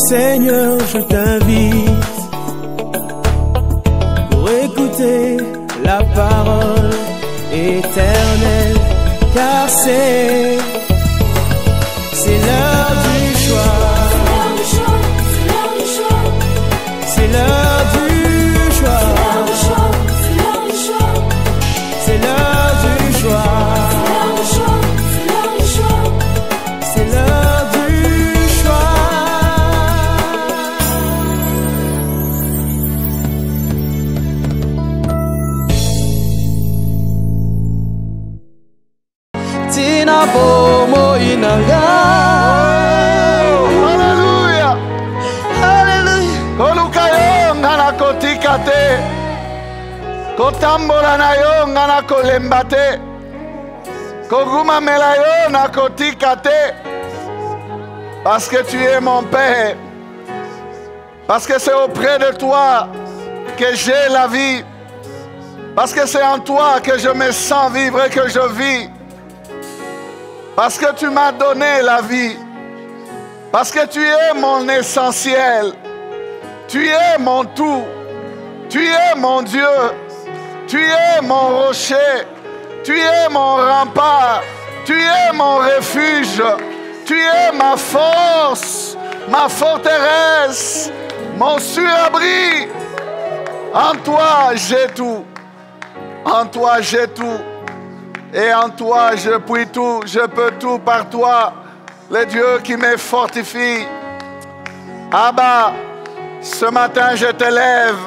Seigneur, je t'invite pour écouter la parole éternelle, car c'est l'heure du choix. C'est l'heure du choix. C'est l'heure du choix. C'est l'heure du choix. Tina bomo inanga. Alléluia. Hallelujah. Kolukayo ngana kotika te. Kotambola na yo ngana kolemba te. Koguma melayo na kotika te. Parce que tu es mon Père. Parce que c'est auprès de toi que j'ai la vie. Parce que c'est en toi que je me sens vivre et que je vis. Parce que tu m'as donné la vie. Parce que tu es mon essentiel. Tu es mon tout. Tu es mon Dieu. Tu es mon rocher. Tu es mon rempart. Tu es mon refuge. Tu es ma force, ma forteresse, mon surabri. En toi, j'ai tout. En toi, j'ai tout. Et en toi, je puis tout. Je peux tout par toi, le Dieu qui me fortifie. Abba, ce matin, je te lève.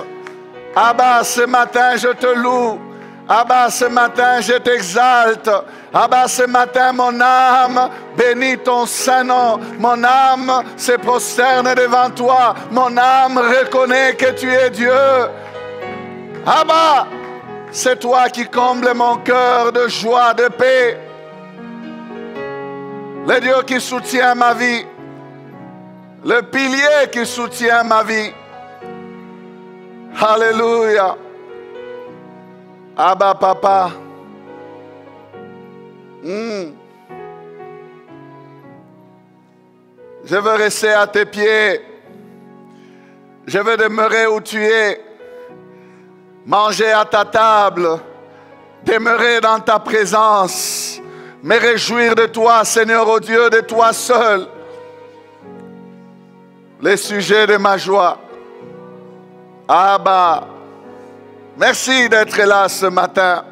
Abba, ce matin, je te loue. Abba, ce matin, je t'exalte. Abba, ce matin, mon âme bénit ton saint nom. Mon âme se prosterne devant toi. Mon âme reconnaît que tu es Dieu. Abba, c'est toi qui combles mon cœur de joie, de paix. Le Dieu qui soutient ma vie. Le pilier qui soutient ma vie. Alléluia. Abba, papa. Je veux rester à tes pieds. Je veux demeurer où tu es. Manger à ta table. Demeurer dans ta présence. Me réjouir de toi, Seigneur, oh Dieu, de toi seul. Les sujets de ma joie. Abba, merci d'être là ce matin.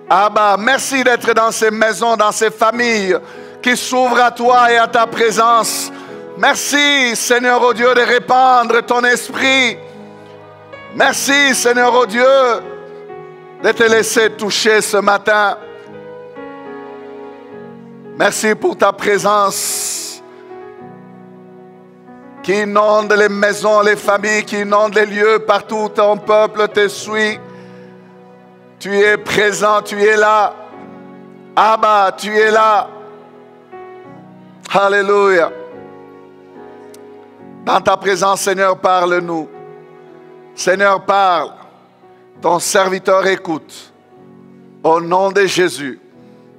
Abba, merci d'être dans ces maisons, dans ces familles qui s'ouvrent à toi et à ta présence. Merci, Seigneur, oh Dieu, de répandre ton esprit. Merci, Seigneur, oh Dieu, de te laisser toucher ce matin. Merci pour ta présence qui inonde les maisons, les familles, qui inonde les lieux partout où ton peuple te suit. Tu es présent, tu es là. Abba, tu es là. Alléluia. Dans ta présence, Seigneur, parle-nous. Seigneur, parle. Ton serviteur écoute. Au nom de Jésus,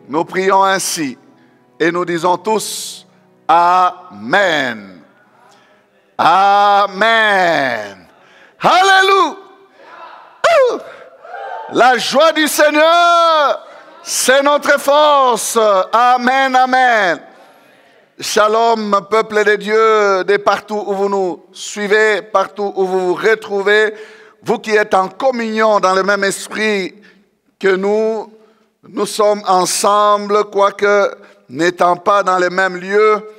nous prions ainsi et nous disons tous Amen. Amen. Alléluia. La joie du Seigneur, c'est notre force. Amen, amen. Shalom, peuple de Dieu, de partout où vous nous suivez, partout où vous vous retrouvez, vous qui êtes en communion dans le même esprit que nous sommes ensemble, quoique n'étant pas dans le même lieu,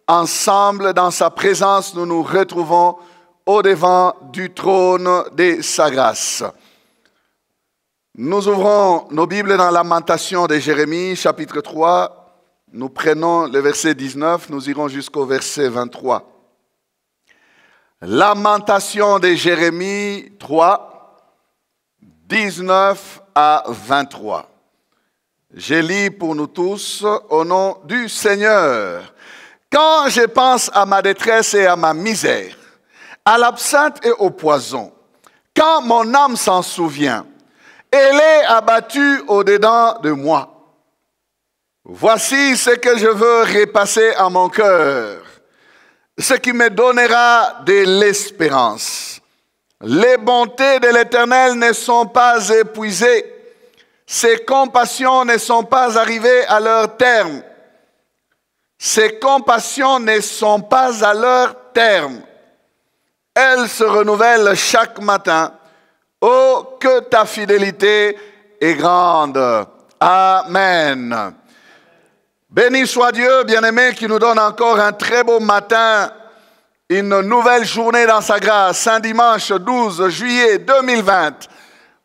ensemble dans sa présence, nous nous retrouvons au-devant du trône de sa grâce. Nous ouvrons nos Bibles dans Lamentation de Jérémie, chapitre 3. Nous prenons le verset 19, nous irons jusqu'au verset 23. Lamentation de Jérémie 3, 19 à 23. Je lis pour nous tous au nom du Seigneur. Quand je pense à ma détresse et à ma misère, à l'absinthe et au poison, quand mon âme s'en souvient, elle est abattue au-dedans de moi. Voici ce que je veux repasser à mon cœur. ce qui me donnera de l'espérance. Les bontés de l'Éternel ne sont pas épuisées. Ses compassions ne sont pas arrivées à leur terme. Ses compassions ne sont pas à leur terme. Elles se renouvellent chaque matin. Oh, que ta fidélité est grande. Amen. Béni soit Dieu, bien-aimé, qui nous donne encore un très beau matin, une nouvelle journée dans sa grâce, un dimanche 12 juillet 2020,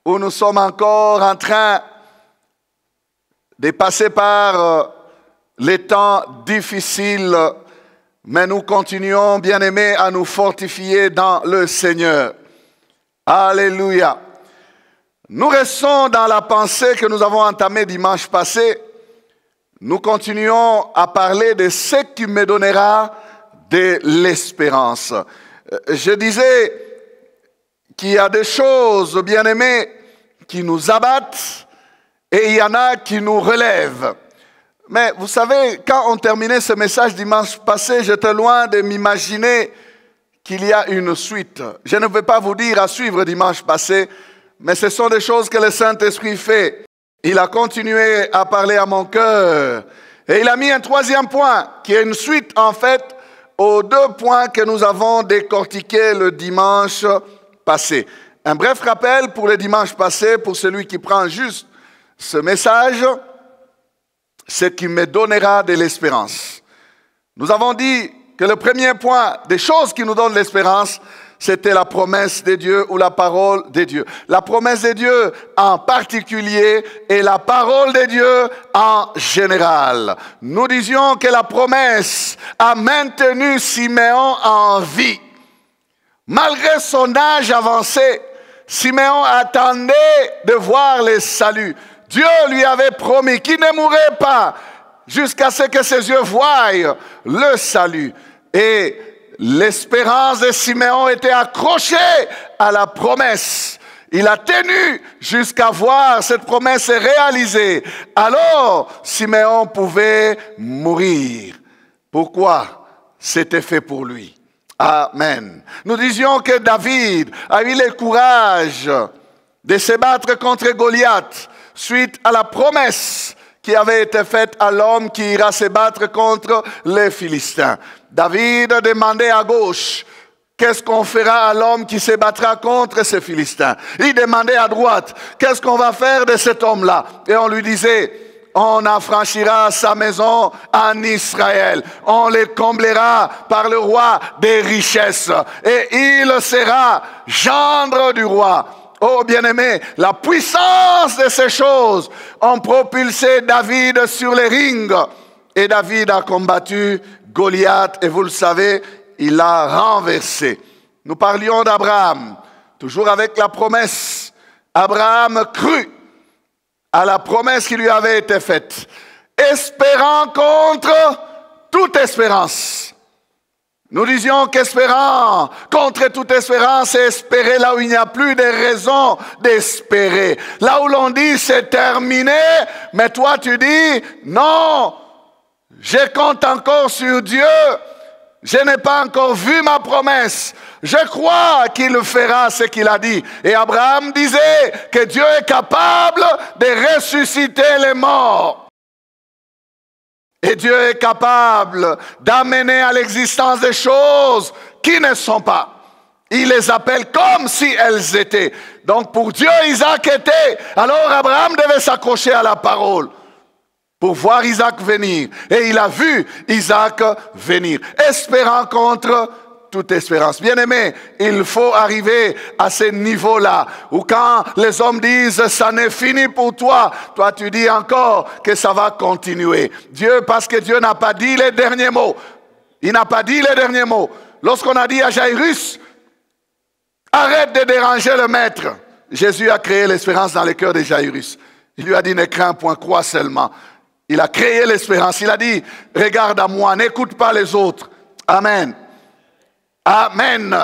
où nous sommes encore en train de passer par les temps difficiles, mais nous continuons, bien-aimés, à nous fortifier dans le Seigneur. Alléluia. Nous restons dans la pensée que nous avons entamée dimanche passé. Nous continuons à parler de ce qui me donnera de l'espérance. Je disais qu'il y a des choses, bien-aimés, qui nous abattent et il y en a qui nous relèvent. Mais vous savez, quand on terminait ce message dimanche passé, j'étais loin de m'imaginer qu'il y a une suite. Je ne vais pas vous dire à suivre dimanche passé, mais ce sont des choses que le Saint-Esprit fait. Il a continué à parler à mon cœur. Et il a mis un troisième point, qui est une suite en fait aux deux points que nous avons décortiqués le dimanche passé. Un bref rappel pour le dimanche passé, pour celui qui prend juste ce message, ce qui me donnera de l'espérance. Nous avons dit que le premier point des choses qui nous donnent l'espérance, c'était la promesse de Dieu ou la parole de Dieu. La promesse de Dieu en particulier et la parole de Dieu en général. Nous disions que la promesse a maintenu Siméon en vie. Malgré son âge avancé, Siméon attendait de voir le salut. Dieu lui avait promis qu'il ne mourrait pas jusqu'à ce que ses yeux voient le salut. Et l'espérance de Siméon était accrochée à la promesse. Il a tenu jusqu'à voir cette promesse réalisée. Alors, Siméon pouvait mourir. Pourquoi? C'était fait pour lui. Amen. Nous disions que David a eu le courage de se battre contre Goliath suite à la promesse qui avait été faite à l'homme qui ira se battre contre les Philistins. David demandait à gauche, qu'est-ce qu'on fera à l'homme qui se battra contre ces Philistins? Il demandait à droite, qu'est-ce qu'on va faire de cet homme-là? Et on lui disait, on affranchira sa maison en Israël. On les comblera par le roi des richesses. Et il sera gendre du roi. Oh bien-aimé, la puissance de ces choses ont propulsé David sur les rings. Et David a combattu Goliath et vous le savez, il l'a renversé. Nous parlions d'Abraham, toujours avec la promesse. Abraham crut à la promesse qui lui avait été faite, espérant contre toute espérance. Nous disions qu'espérant contre toute espérance, c'est espérer là où il n'y a plus de raison d'espérer. Là où l'on dit c'est terminé, mais toi tu dis non, je compte encore sur Dieu, je n'ai pas encore vu ma promesse. Je crois qu'il fera ce qu'il a dit. Et Abraham disait que Dieu est capable de ressusciter les morts. Et Dieu est capable d'amener à l'existence des choses qui ne sont pas. Il les appelle comme si elles étaient. Donc pour Dieu, Isaac était. Alors Abraham devait s'accrocher à la parole pour voir Isaac venir. Et il a vu Isaac venir, espérant contre toute espérance. Bien-aimé, il faut arriver à ce niveau-là, où quand les hommes disent « ça n'est fini pour toi », toi tu dis encore que ça va continuer. Dieu, parce que Dieu n'a pas dit les derniers mots. Il n'a pas dit les derniers mots. Lorsqu'on a dit à Jairus « arrête de déranger le maître », Jésus a créé l'espérance dans le cœur de Jairus. Il lui a dit « ne crains point, crois seulement ». Il a créé l'espérance. Il a dit « regarde à moi, n'écoute pas les autres ». Amen. Amen.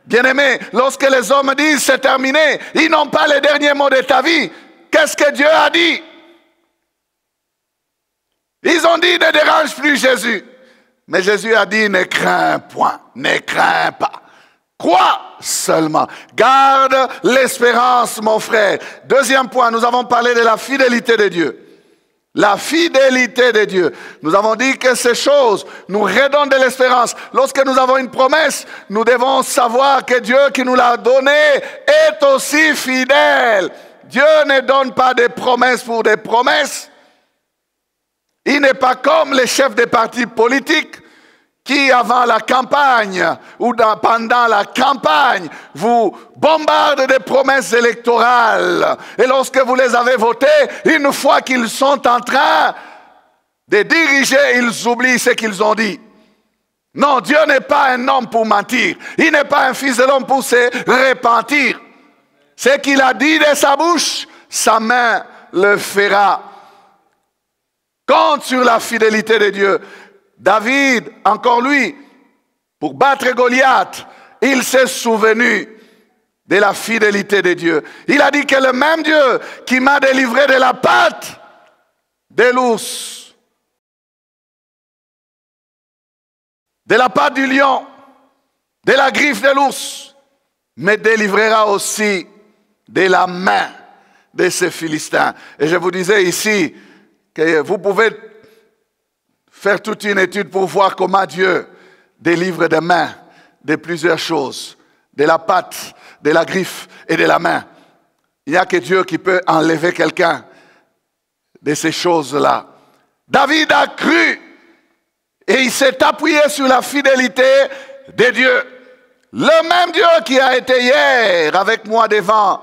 Bien-aimé, lorsque les hommes disent c'est terminé, ils n'ont pas les derniers mots de ta vie. Qu'est-ce que Dieu a dit? Ils ont dit ne dérange plus Jésus. Mais Jésus a dit, ne crains point, ne crains pas. Crois seulement. Garde l'espérance, mon frère. Deuxième point, nous avons parlé de la fidélité de Dieu. La fidélité de Dieu. Nous avons dit que ces choses nous redonnent de l'espérance. Lorsque nous avons une promesse, nous devons savoir que Dieu qui nous l'a donnée est aussi fidèle. Dieu ne donne pas des promesses pour des promesses. Il n'est pas comme les chefs des partis politiques qui, avant la campagne ou pendant la campagne, vous bombardent des promesses électorales. Et lorsque vous les avez votées, une fois qu'ils sont en train de diriger, ils oublient ce qu'ils ont dit. Non, Dieu n'est pas un homme pour mentir. Il n'est pas un fils de l'homme pour se repentir. Ce qu'il a dit de sa bouche, sa main le fera. Compte sur la fidélité de Dieu. David, encore lui, pour battre Goliath, il s'est souvenu de la fidélité de Dieu. Il a dit que le même Dieu qui m'a délivré de la patte de l'ours, de la patte du lion, de la griffe de l'ours, me délivrera aussi de la main de ces Philistins. Et je vous disais ici que vous pouvez faire toute une étude pour voir comment Dieu délivre des mains de plusieurs choses, de la patte, de la griffe et de la main. Il n'y a que Dieu qui peut enlever quelqu'un de ces choses-là. David a cru et il s'est appuyé sur la fidélité de Dieu. Le même Dieu qui a été hier avec moi devant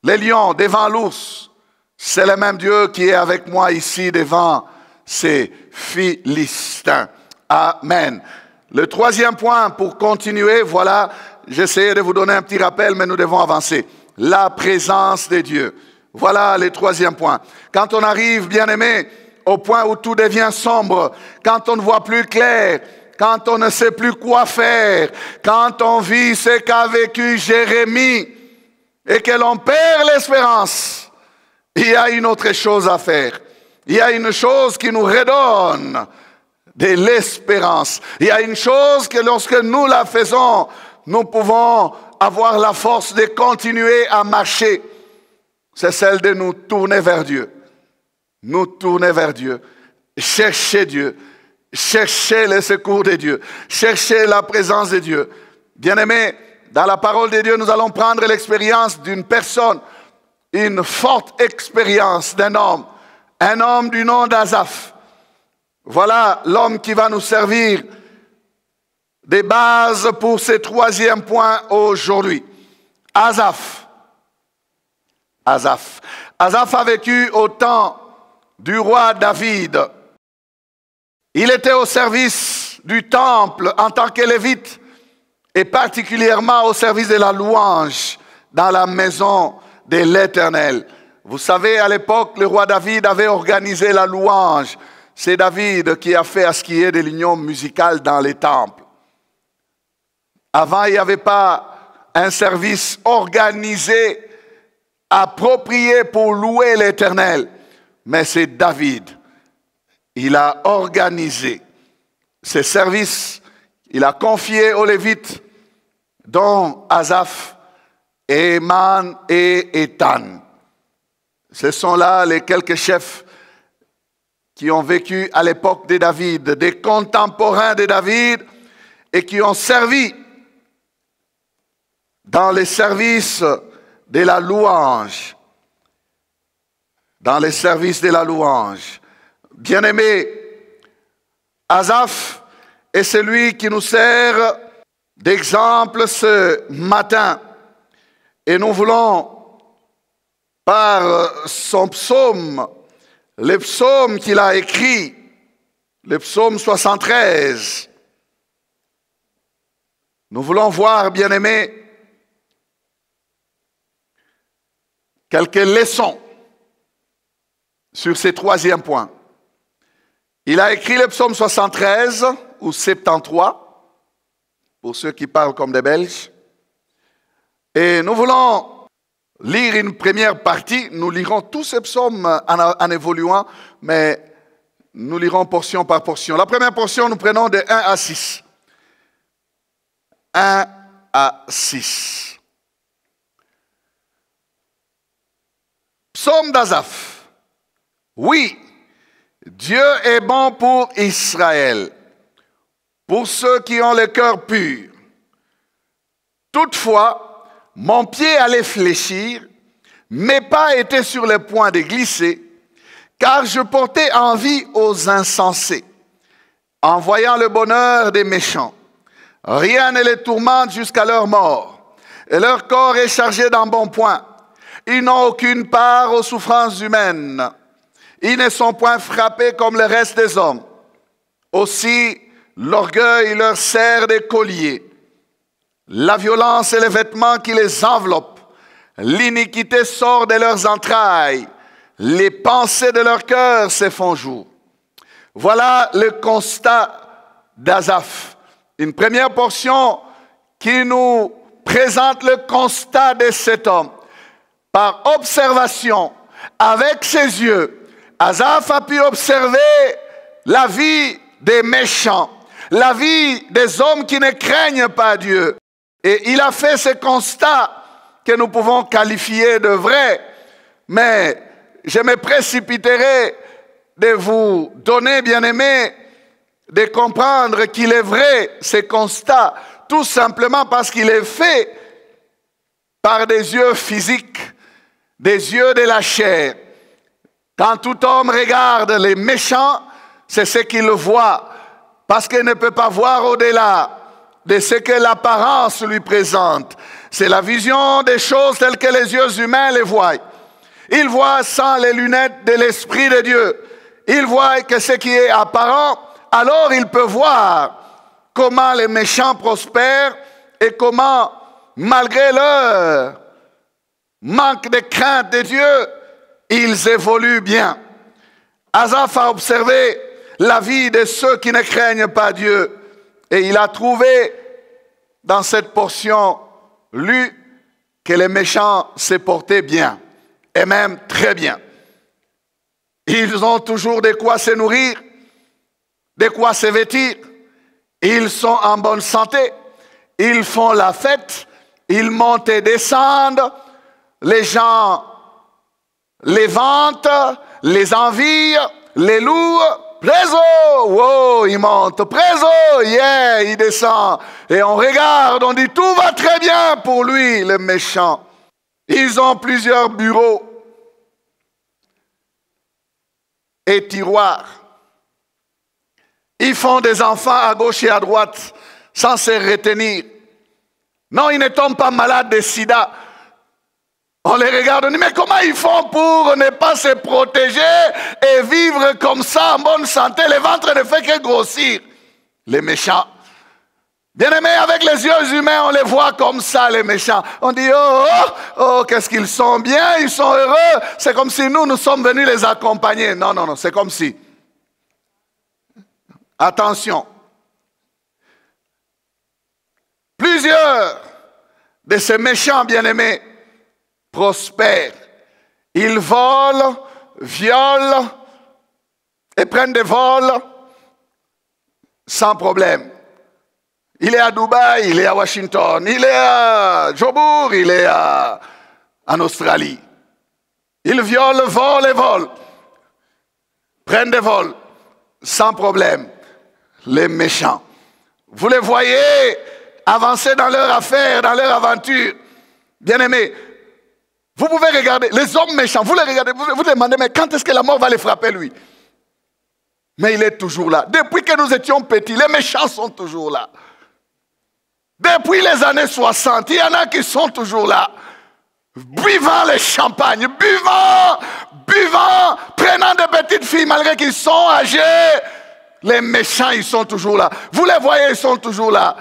les lions, devant l'ours, c'est le même Dieu qui est avec moi ici devant ces Philistins. Amen. Le troisième point pour continuer, voilà, j'essayais de vous donner un petit rappel, mais nous devons avancer. La présence de Dieu. Voilà le troisième point. Quand on arrive, bien-aimé, au point où tout devient sombre, quand on ne voit plus clair, quand on ne sait plus quoi faire, quand on vit ce qu'a vécu Jérémie et que l'on perd l'espérance, il y a une autre chose à faire. Il y a une chose qui nous redonne de l'espérance. Il y a une chose que lorsque nous la faisons, nous pouvons avoir la force de continuer à marcher. C'est celle de nous tourner vers Dieu. Nous tourner vers Dieu. Chercher Dieu. Chercher le secours de Dieu. Chercher la présence de Dieu. Bien-aimés, dans la parole de Dieu, nous allons prendre l'expérience d'une personne, une forte expérience d'un homme. Un homme du nom d'Asaph. Voilà l'homme qui va nous servir des bases pour ce troisième point aujourd'hui. Asaph. Asaph. Asaph a vécu au temps du roi David. Il était au service du temple en tant que lévite et particulièrement au service de la louange dans la maison de l'Éternel. Vous savez, à l'époque, le roi David avait organisé la louange. C'est David qui a fait à ce qui est de l'union musicale dans les temples. Avant, il n'y avait pas un service organisé, approprié pour louer l'Éternel. Mais c'est David. Il a organisé ces services. Il a confié aux Lévites, dont Asaph, Éman et Étan. Ce sont là les quelques chefs qui ont vécu à l'époque de David, des contemporains de David, et qui ont servi dans les services de la louange. Dans les services de la louange. Bien-aimé, Asaph est celui qui nous sert d'exemple ce matin. Et nous voulons, par son psaume, le psaume qu'il a écrit, le psaume 73, nous voulons voir, bien-aimés, quelques leçons sur ces troisième points. Il a écrit le psaume 73 ou 73, pour ceux qui parlent comme des Belges. Et nous voulons lire une première partie. Nous lirons tous ces psaumes en évoluant, mais Nous lirons portion par portion. La première portion, nous prenons de 1 à 6. 1 à 6. Psaume d'Asaph. Oui, Dieu est bon pour Israël, pour ceux qui ont le cœur pur. Toutefois, mon pied allait fléchir, mes pas étaient sur le point de glisser, car je portais envie aux insensés, en voyant le bonheur des méchants. Rien ne les tourmente jusqu'à leur mort, et leur corps est chargé d'embonpoint. Ils n'ont aucune part aux souffrances humaines. Ils ne sont point frappés comme le reste des hommes. Aussi, l'orgueil leur sert de collier. La violence est le vêtement qui les enveloppe. L'iniquité sort de leurs entrailles. Les pensées de leur cœur se font jour. Voilà le constat d'Asaph. Une première portion qui nous présente le constat de cet homme. Par observation, avec ses yeux, Asaph a pu observer la vie des méchants, la vie des hommes qui ne craignent pas Dieu. Et il a fait ce constat que nous pouvons qualifier de vrai, mais je me précipiterai de vous donner, bien-aimés, de comprendre qu'il est vrai, ce constat, tout simplement parce qu'il est fait par des yeux physiques, des yeux de la chair. Quand tout homme regarde les méchants, c'est ce qu'il voit, parce qu'il ne peut pas voir au-delà de ce que l'apparence lui présente. C'est la vision des choses telles que les yeux humains les voient. Il voit sans les lunettes de l'Esprit de Dieu. Il voit que ce qui est apparent, alors il peut voir comment les méchants prospèrent et comment, malgré leur manque de crainte de Dieu, ils évoluent bien. Asaph a observé la vie de ceux qui ne craignent pas Dieu et il a trouvé dans cette portion lue que les méchants se portaient bien et même très bien. Ils ont toujours de quoi se nourrir, de quoi se vêtir, ils sont en bonne santé, ils font la fête, ils montent et descendent, les gens les vantent, les envient, les louent. Préso, wow, il monte. Préso, yeah, il descend. Et on regarde, on dit tout va très bien pour lui, le méchant. Ils ont plusieurs bureaux et tiroirs. Ils font des enfants à gauche et à droite sans se retenir. Non, ils ne tombent pas malades de sida. On les regarde, on dit, mais comment ils font pour ne pas se protéger et vivre comme ça en bonne santé? Le ventre ne fait que grossir. Les méchants. Bien-aimés, avec les yeux humains, on les voit comme ça, les méchants. On dit, oh, oh, oh, qu'est-ce qu'ils sont bien, ils sont heureux. C'est comme si nous sommes venus les accompagner. Non, non, non, c'est comme si. Attention. Plusieurs de ces méchants bien-aimés prospèrent. Ils volent, violent et prennent des vols sans problème. Il est à Dubaï, il est à Washington, il est à Jobourg, il est en Australie. Ils violent, volent et volent. Prennent des vols sans problème. Les méchants. Vous les voyez avancer dans leur affaire, dans leur aventure. Bien-aimés, vous pouvez regarder, les hommes méchants, vous les regardez, vous demandez, mais quand est-ce que la mort va les frapper, lui? Mais il est toujours là. Depuis que nous étions petits, les méchants sont toujours là. Depuis les années 60, il y en a qui sont toujours là. Buvant les champagnes, buvant, prenant des petites filles malgré qu'ils sont âgés. Les méchants, ils sont toujours là. Vous les voyez, ils sont toujours là.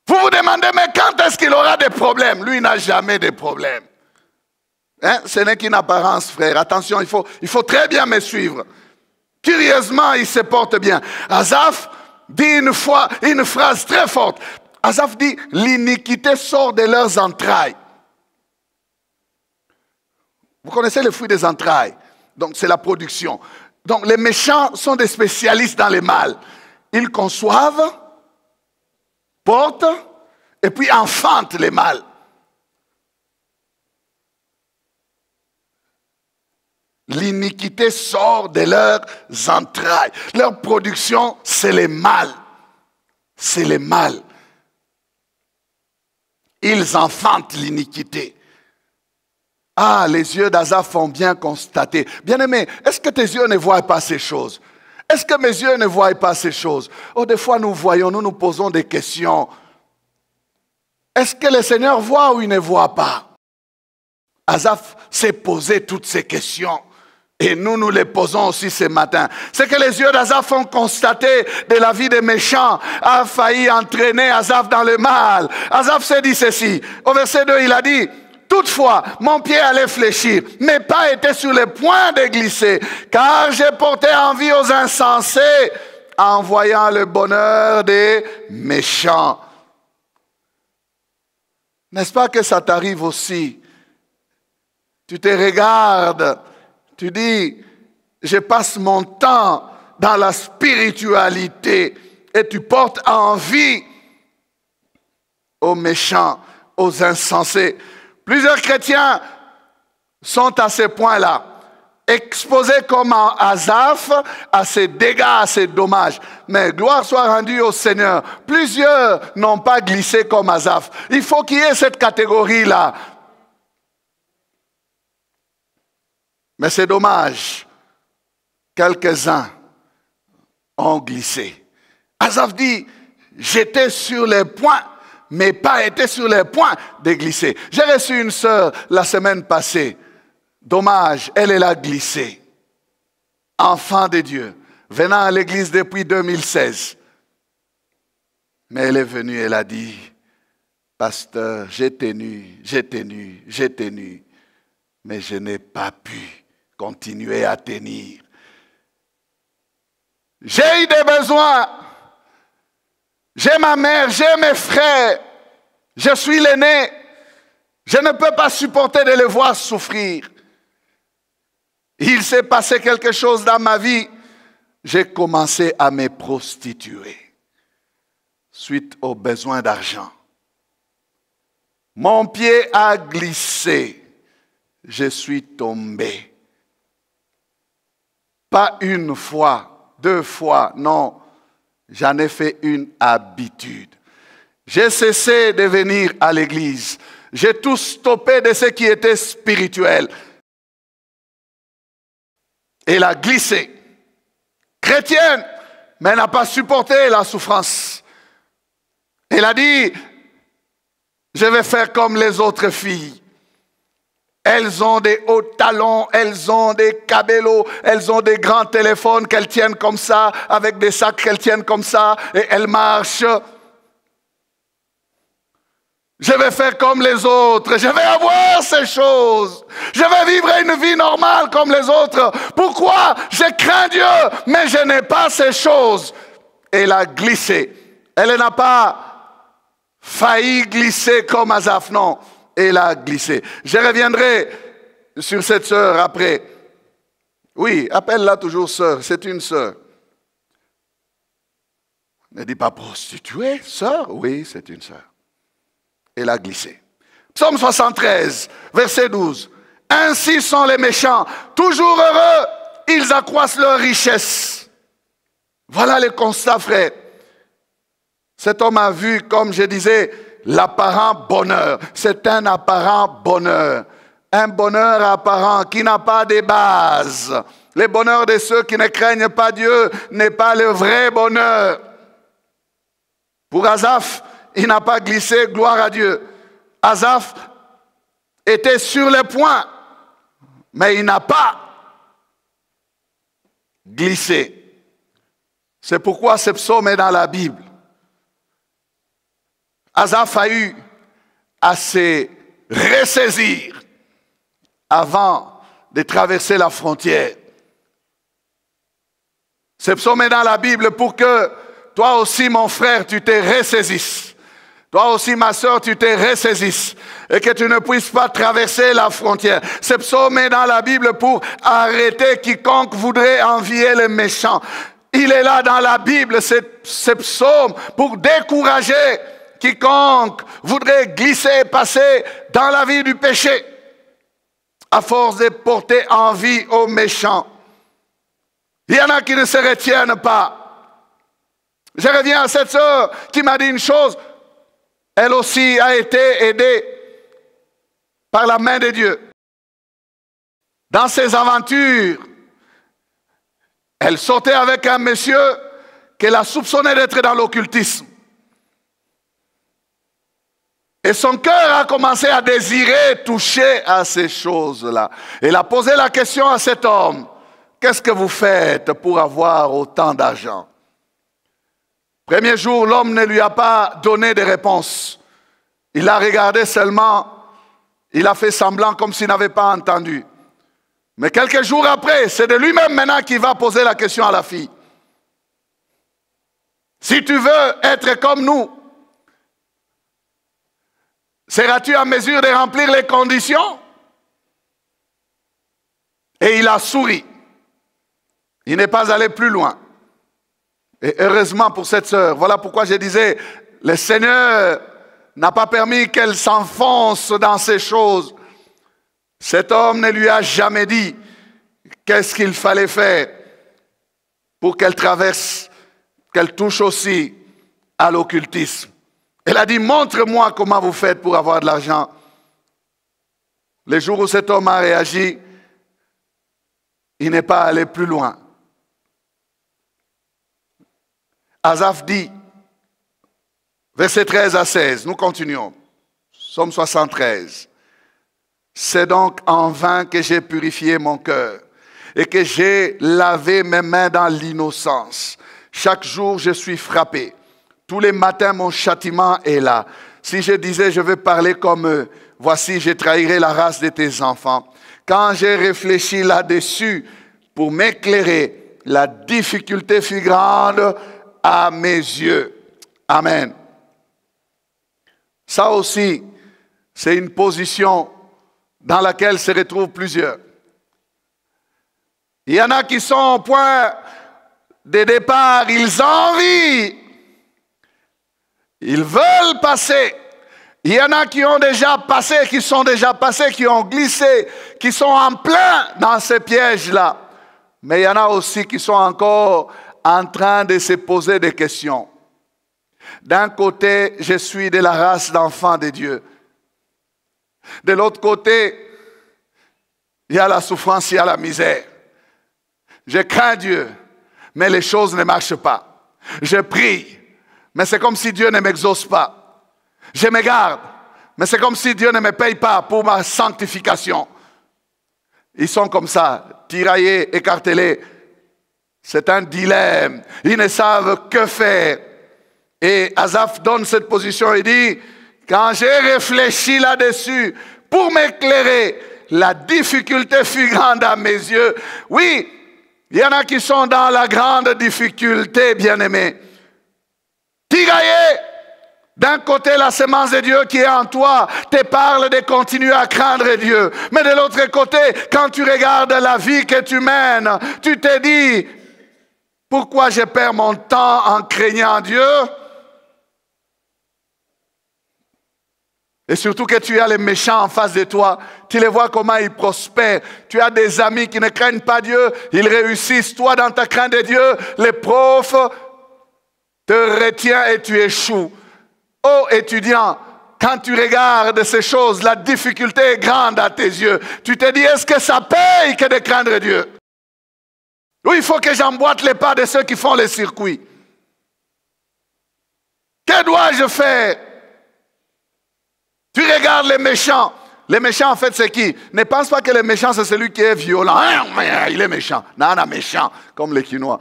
Vous vous demandez, mais quand est-ce qu'il aura des problèmes? Lui, il n'a jamais de problèmes. Hein? Ce n'est qu'une apparence, frère. Attention, il faut très bien me suivre. Curieusement, il se porte bien. Asaph dit une phrase très forte. Asaph dit, l'iniquité sort de leurs entrailles. Vous connaissez le fruit des entrailles. Donc c'est la production. Donc les méchants sont des spécialistes dans les mal. Ils conçoivent, portent et puis enfantent les mal. L'iniquité sort de leurs entrailles. Leur production, c'est les mal. C'est les mal. Ils enfantent l'iniquité. Ah, les yeux d'Asaph font bien constater. Bien-aimé, est-ce que tes yeux ne voient pas ces choses? Est-ce que mes yeux ne voient pas ces choses? Oh, des fois nous voyons, nous nous posons des questions. Est-ce que le Seigneur voit ou il ne voit pas? Asaph s'est posé toutes ces questions. Et nous les posons aussi ce matin. C'est que les yeux d'Asaph ont constaté de la vie des méchants a failli entraîner Asaph dans le mal. Asaph s'est dit ceci. Au verset 2, il a dit, « Toutefois, mon pied allait fléchir, mes pas étaient sur le point de glisser, car j'ai porté envie aux insensés en voyant le bonheur des méchants. » N'est-ce pas que ça t'arrive aussi? Tu te regardes. Tu dis, je passe mon temps dans la spiritualité et tu portes envie aux méchants, aux insensés. Plusieurs chrétiens sont à ce point-là, exposés comme Asaph à ces dégâts, à ces dommages. Mais gloire soit rendue au Seigneur. Plusieurs n'ont pas glissé comme Asaph. Il faut qu'il y ait cette catégorie-là. Mais c'est dommage, quelques-uns ont glissé. Asaph dit, j'étais sur les points, mes pas étaient sur les points de glisser. J'ai reçu une sœur la semaine passée. Dommage, elle a glissé. Enfant de Dieu, venant à l'église depuis 2016. Mais elle est venue, elle a dit, pasteur, j'ai tenu, mais je n'ai pas pu continuer à tenir. J'ai eu des besoins. J'ai ma mère, j'ai mes frères. Je suis l'aîné. Je ne peux pas supporter de les voir souffrir. Il s'est passé quelque chose dans ma vie. J'ai commencé à me prostituer suite aux besoins d'argent. Mon pied a glissé. Je suis tombé. Pas une fois, 2 fois, non. J'en ai fait une habitude. J'ai cessé de venir à l'église. J'ai tout stoppé de ce qui était spirituel. Elle a glissé. Chrétienne, mais elle n'a pas supporté la souffrance. Elle a dit, je vais faire comme les autres filles. Elles ont des hauts talons, elles ont des cabellos, elles ont des grands téléphones qu'elles tiennent comme ça, avec des sacs qu'elles tiennent comme ça, et elles marchent. Je vais faire comme les autres, je vais avoir ces choses. Je vais vivre une vie normale comme les autres. Pourquoi? Je crains Dieu, mais je n'ai pas ces choses. Elle a glissé. Elle n'a pas failli glisser comme Asaph, non. Elle a glissé. Je reviendrai sur cette sœur après. Oui, appelle-la toujours sœur, c'est une sœur. Ne dis pas prostituée, sœur? Oui, c'est une sœur. Elle a glissé. Psaume 73, verset 12. Ainsi sont les méchants, toujours heureux, ils accroissent leur richesse. Voilà le constat, frère. Cet homme a vu, comme je disais, l'apparent bonheur. C'est un apparent bonheur. Un bonheur apparent qui n'a pas de base. Le bonheur de ceux qui ne craignent pas Dieu n'est pas le vrai bonheur. Pour Asaph, il n'a pas glissé, gloire à Dieu. Asaph était sur le point, mais il n'a pas glissé. C'est pourquoi ce psaume est dans la Bible. Asaph a eu à se ressaisir avant de traverser la frontière. Ce psaume est dans la Bible pour que toi aussi, mon frère, tu te ressaisisses. toi aussi, ma soeur, tu te ressaisisses et que tu ne puisses pas traverser la frontière. Ce psaume est dans la Bible pour arrêter quiconque voudrait envier les méchants. Il est là dans la Bible, ce psaume, pour décourager quiconque voudrait glisser et passer dans la vie du péché, à force de porter envie aux méchants. Il y en a qui ne se retiennent pas. Je reviens à cette sœur qui m'a dit une chose. Elle aussi a été aidée par la main de Dieu. Dans ses aventures, elle sortait avec un monsieur qu'elle a soupçonné d'être dans l'occultisme. Et son cœur a commencé à désirer toucher à ces choses-là. Elle a posé la question à cet homme. Qu'est-ce que vous faites pour avoir autant d'argent? Premier jour, l'homme ne lui a pas donné de réponse. Il l'a regardé seulement. Il a fait semblant comme s'il n'avait pas entendu. Mais quelques jours après, c'est de lui-même maintenant qui va poser la question à la fille. Si tu veux être comme nous, seras-tu en mesure de remplir les conditions? Et il a souri. Il n'est pas allé plus loin. Et heureusement pour cette sœur. Voilà pourquoi je disais, le Seigneur n'a pas permis qu'elle s'enfonce dans ces choses. Cet homme ne lui a jamais dit qu'est-ce qu'il fallait faire pour qu'elle traverse, qu'elle touche aussi à l'occultisme. Elle a dit, montre-moi comment vous faites pour avoir de l'argent. Le jour où cet homme a réagi, il n'est pas allé plus loin. Asaph dit, versets 13 à 16, nous continuons. Psaume 73. C'est donc en vain que j'ai purifié mon cœur et que j'ai lavé mes mains dans l'innocence. Chaque jour, je suis frappé. Tous les matins, mon châtiment est là. Si je disais, je veux parler comme eux, voici, je trahirai la race de tes enfants. Quand j'ai réfléchi là-dessus pour m'éclairer, la difficulté fut grande à mes yeux. Amen. Ça aussi, c'est une position dans laquelle se retrouvent plusieurs. Il y en a qui sont au point de départ, ils envient. Ils veulent passer. Il y en a qui ont déjà passé, qui sont déjà passés, qui ont glissé, qui sont en plein dans ces pièges-là. Mais il y en a aussi qui sont encore en train de se poser des questions. D'un côté, je suis de la race d'enfants de Dieu. De l'autre côté, il y a la souffrance, il y a la misère. Je crains Dieu, mais les choses ne marchent pas. Je prie, mais c'est comme si Dieu ne m'exauce pas. Je me garde, mais c'est comme si Dieu ne me paye pas pour ma sanctification. Ils sont comme ça, tiraillés, écartelés. C'est un dilemme. Ils ne savent que faire. Et Asaph donne cette position et dit, quand j'ai réfléchi là-dessus pour m'éclairer, la difficulté fut grande à mes yeux. Oui, il y en a qui sont dans la grande difficulté, bien-aimés. Tiraillés. D'un côté, la semence de Dieu qui est en toi te parle de continuer à craindre Dieu. Mais de l'autre côté, quand tu regardes la vie que tu mènes, tu te dis, pourquoi je perds mon temps en craignant Dieu? Et surtout que tu as les méchants en face de toi, tu les vois comment ils prospèrent. Tu as des amis qui ne craignent pas Dieu, ils réussissent. Toi, dans ta crainte de Dieu, les profs te retiennent et tu échoues. Oh étudiant, quand tu regardes ces choses, la difficulté est grande à tes yeux. Tu te dis, est-ce que ça paye que de craindre Dieu? Ou il faut que j'emboîte les pas de ceux qui font les circuits? Que dois-je faire? Tu regardes les méchants. Les méchants, en fait, c'est qui? Ne pense pas que le méchant, c'est celui qui est violent. Il est méchant. Non, non, méchant, comme les Quinois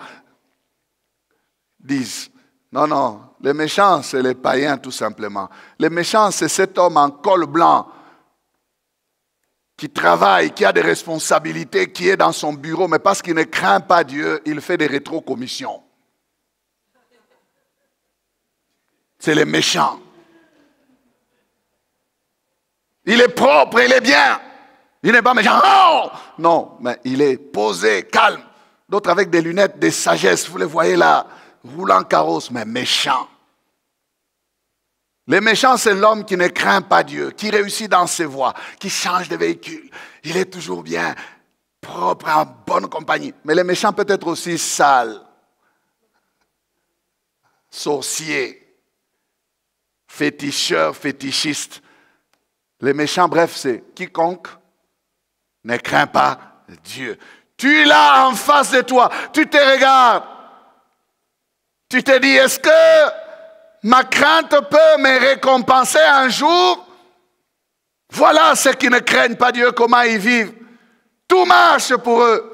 disent. Non, non, les méchants, c'est les païens, tout simplement. Les méchants, c'est cet homme en col blanc qui travaille, qui a des responsabilités, qui est dans son bureau, mais parce qu'il ne craint pas Dieu, il fait des rétrocommissions. C'est les méchants. Il est propre, il est bien. Il n'est pas méchant. Oh! Non, mais il est posé, calme. D'autres avec des lunettes de sagesse, vous les voyez là, roulant carrosse, mais méchant. Le méchant, c'est l'homme qui ne craint pas Dieu, qui réussit dans ses voies, qui change de véhicule. Il est toujours bien, propre, en bonne compagnie. Mais le méchant peut être aussi sale, sorcier, féticheur, fétichiste. Les méchants, bref, c'est quiconque ne craint pas Dieu. Tu es là en face de toi, tu te regardes. Tu te dis, est-ce que ma crainte peut me récompenser un jour? Voilà ceux qui ne craignent pas Dieu, comment ils vivent. Tout marche pour eux.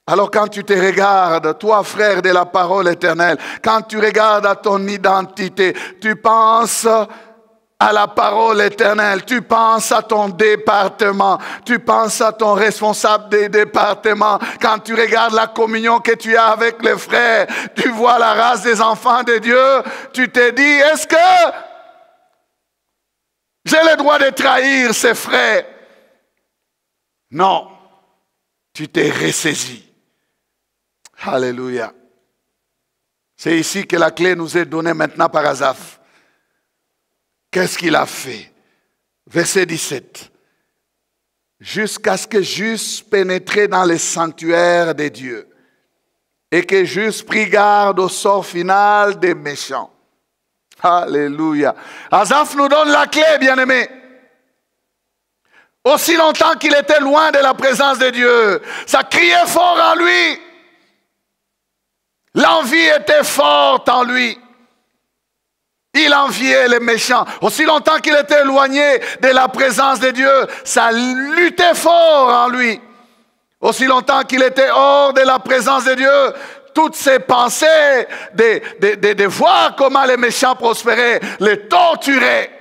Alors quand tu te regardes, toi frère de la parole éternelle, quand tu regardes à ton identité, tu penses à la parole éternelle, tu penses à ton département, tu penses à ton responsable des départements. Quand tu regardes la communion que tu as avec les frères, tu vois la race des enfants de Dieu, tu te dis, est-ce que j'ai le droit de trahir ces frères? Non, tu t'es ressaisi. Alléluia. C'est ici que la clé nous est donnée maintenant par Asaph. Qu'est-ce qu'il a fait? Verset 17. Jusqu'à ce que j'eusse pénétré dans les sanctuaires des dieux et que j'eusse pris garde au sort final des méchants. Alléluia. Asaph nous donne la clé, bien-aimés. Aussi longtemps qu'il était loin de la présence de Dieu, ça criait fort en lui. L'envie était forte en lui. Il enviait les méchants. Aussi longtemps qu'il était éloigné de la présence de Dieu, ça luttait fort en lui. Aussi longtemps qu'il était hors de la présence de Dieu, toutes ses pensées de voir comment les méchants prospéraient, les torturaient.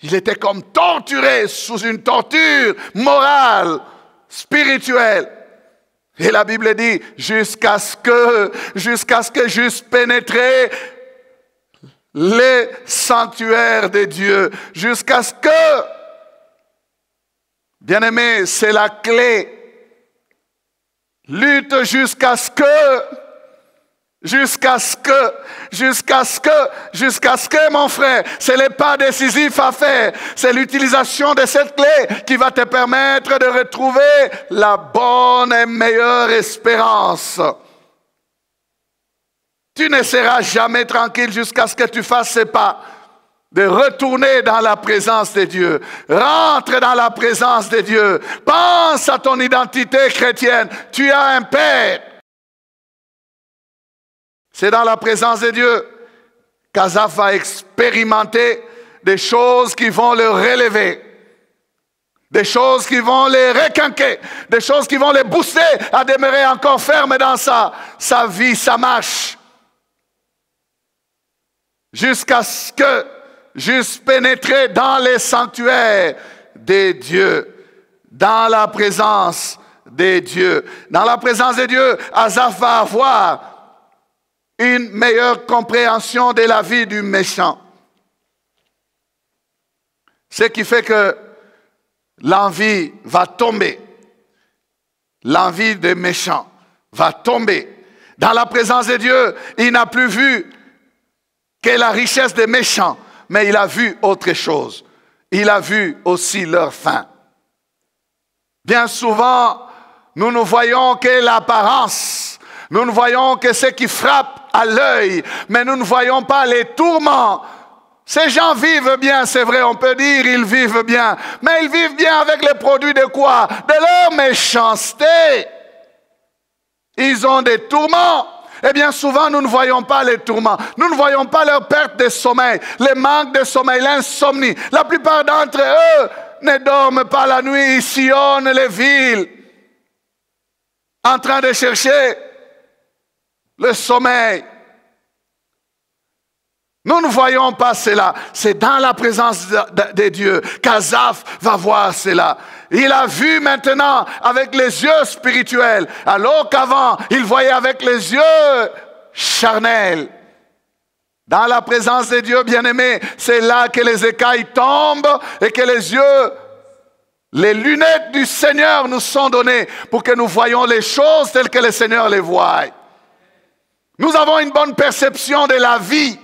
Il était comme torturé sous une torture morale, spirituelle. Et la Bible dit, jusqu'à ce que j'eusse pénétré les sanctuaires de Dieu, jusqu'à ce que, bien-aimé, c'est la clé. Lutte jusqu'à ce que, mon frère, c'est le pas décisif à faire. C'est l'utilisation de cette clé qui va te permettre de retrouver la bonne et meilleure espérance. Tu ne seras jamais tranquille jusqu'à ce que tu fasses ces pas. De retourner dans la présence de Dieu. Rentre dans la présence de Dieu. Pense à ton identité chrétienne. Tu as un Père. C'est dans la présence de Dieu qu'Asaph va expérimenter des choses qui vont le relever. Des choses qui vont les requinquer. Des choses qui vont les booster à demeurer encore ferme dans sa vie, sa marche. Jusqu'à ce que j'eusse pénétré dans les sanctuaires des dieux, dans la présence des dieux. Dans la présence de Dieu, Asaph va avoir une meilleure compréhension de la vie du méchant. Ce qui fait que l'envie va tomber. L'envie des méchants va tomber. Dans la présence de Dieu, il n'a plus vu que la richesse des méchants, mais il a vu autre chose. Il a vu aussi leur fin. Bien souvent, nous ne voyons que l'apparence. Nous ne voyons que ce qui frappe à l'œil, mais nous ne voyons pas les tourments. Ces gens vivent bien, c'est vrai, on peut dire ils vivent bien. Mais ils vivent bien avec les produits de quoi? De leur méchanceté. Ils ont des tourments. Et bien souvent, nous ne voyons pas les tourments. Nous ne voyons pas leur perte de sommeil, les manques de sommeil, l'insomnie. La plupart d'entre eux ne dorment pas la nuit, ils sillonnent les villes en train de chercher le sommeil. Nous ne voyons pas cela. C'est dans la présence de Dieu qu'Asaph va voir cela. Il a vu maintenant avec les yeux spirituels, alors qu'avant, il voyait avec les yeux charnels. Dans la présence de Dieu, bien-aimé, c'est là que les écailles tombent et que les yeux, les lunettes du Seigneur nous sont données pour que nous voyions les choses telles que le Seigneur les voit. Nous avons une bonne perception de la vie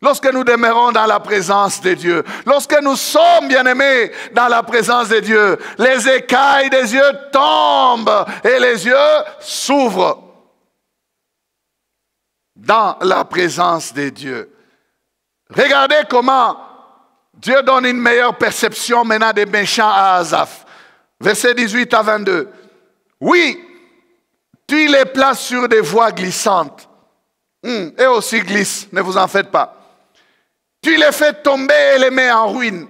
lorsque nous demeurons dans la présence de Dieu. Lorsque nous sommes, bien-aimés, dans la présence de Dieu, les écailles des yeux tombent et les yeux s'ouvrent. Dans la présence de Dieu. Regardez comment Dieu donne une meilleure perception maintenant des méchants à Asaph. Versets 18 à 22. Oui, tu les places sur des voies glissantes. Et aussi glissent, ne vous en faites pas. Tu les fais tomber et les mets en ruine.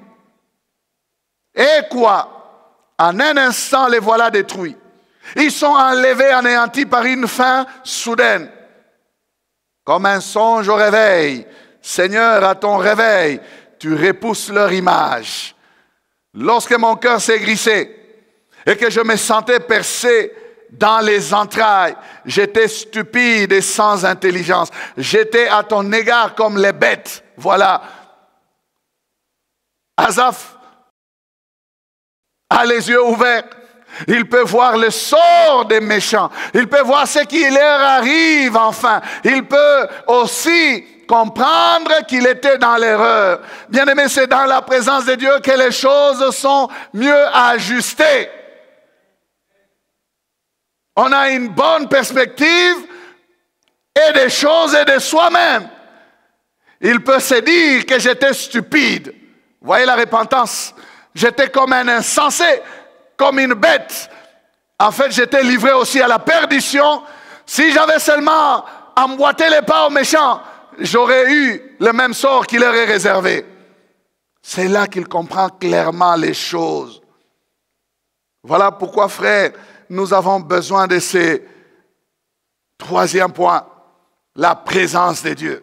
Et quoi? En un instant, les voilà détruits. Ils sont enlevés, anéantis par une fin soudaine. Comme un songe au réveil, Seigneur, à ton réveil, tu repousses leur image. Lorsque mon cœur s'est grissé et que je me sentais percé dans les entrailles, j'étais stupide et sans intelligence. J'étais à ton égard comme les bêtes. Voilà. Asaph a les yeux ouverts. Il peut voir le sort des méchants. Il peut voir ce qui leur arrive enfin. Il peut aussi comprendre qu'il était dans l'erreur. Bien-aimé, c'est dans la présence de Dieu que les choses sont mieux ajustées. On a une bonne perspective et des choses et de soi-même. Il peut se dire que j'étais stupide. Voyez la repentance. J'étais comme un insensé. Comme une bête. En fait, j'étais livré aussi à la perdition. Si j'avais seulement emboîté les pas aux méchants, j'aurais eu le même sort qui leur est réservé. C'est là qu'il comprend clairement les choses. Voilà pourquoi, frère, nous avons besoin de ces troisième point, la présence de Dieu.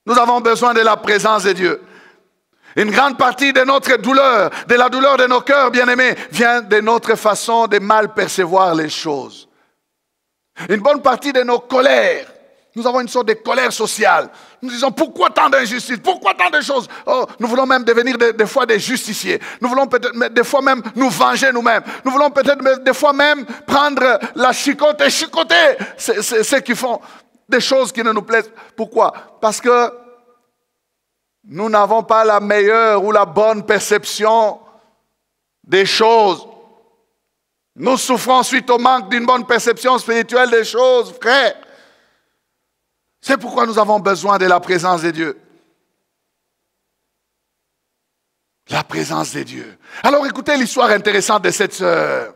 Nous avons besoin de la présence de Dieu. Une grande partie de notre douleur, de la douleur de nos cœurs, bien-aimés, vient de notre façon de mal percevoir les choses. Une bonne partie de nos colères, nous avons une sorte de colère sociale. Nous disons, pourquoi tant d'injustice? Pourquoi tant de choses? Oh, nous voulons même devenir des fois des justiciers. Nous voulons peut-être des fois même nous venger nous-mêmes. Nous voulons peut-être des fois même prendre la chicote et chicoter ceux qui font des choses qui ne nous plaisent. Pourquoi? Parce que nous n'avons pas la meilleure ou la bonne perception des choses. Nous souffrons suite au manque d'une bonne perception spirituelle des choses, frère. C'est pourquoi nous avons besoin de la présence de Dieu. La présence de Dieu. Alors écoutez l'histoire intéressante de cette sœur.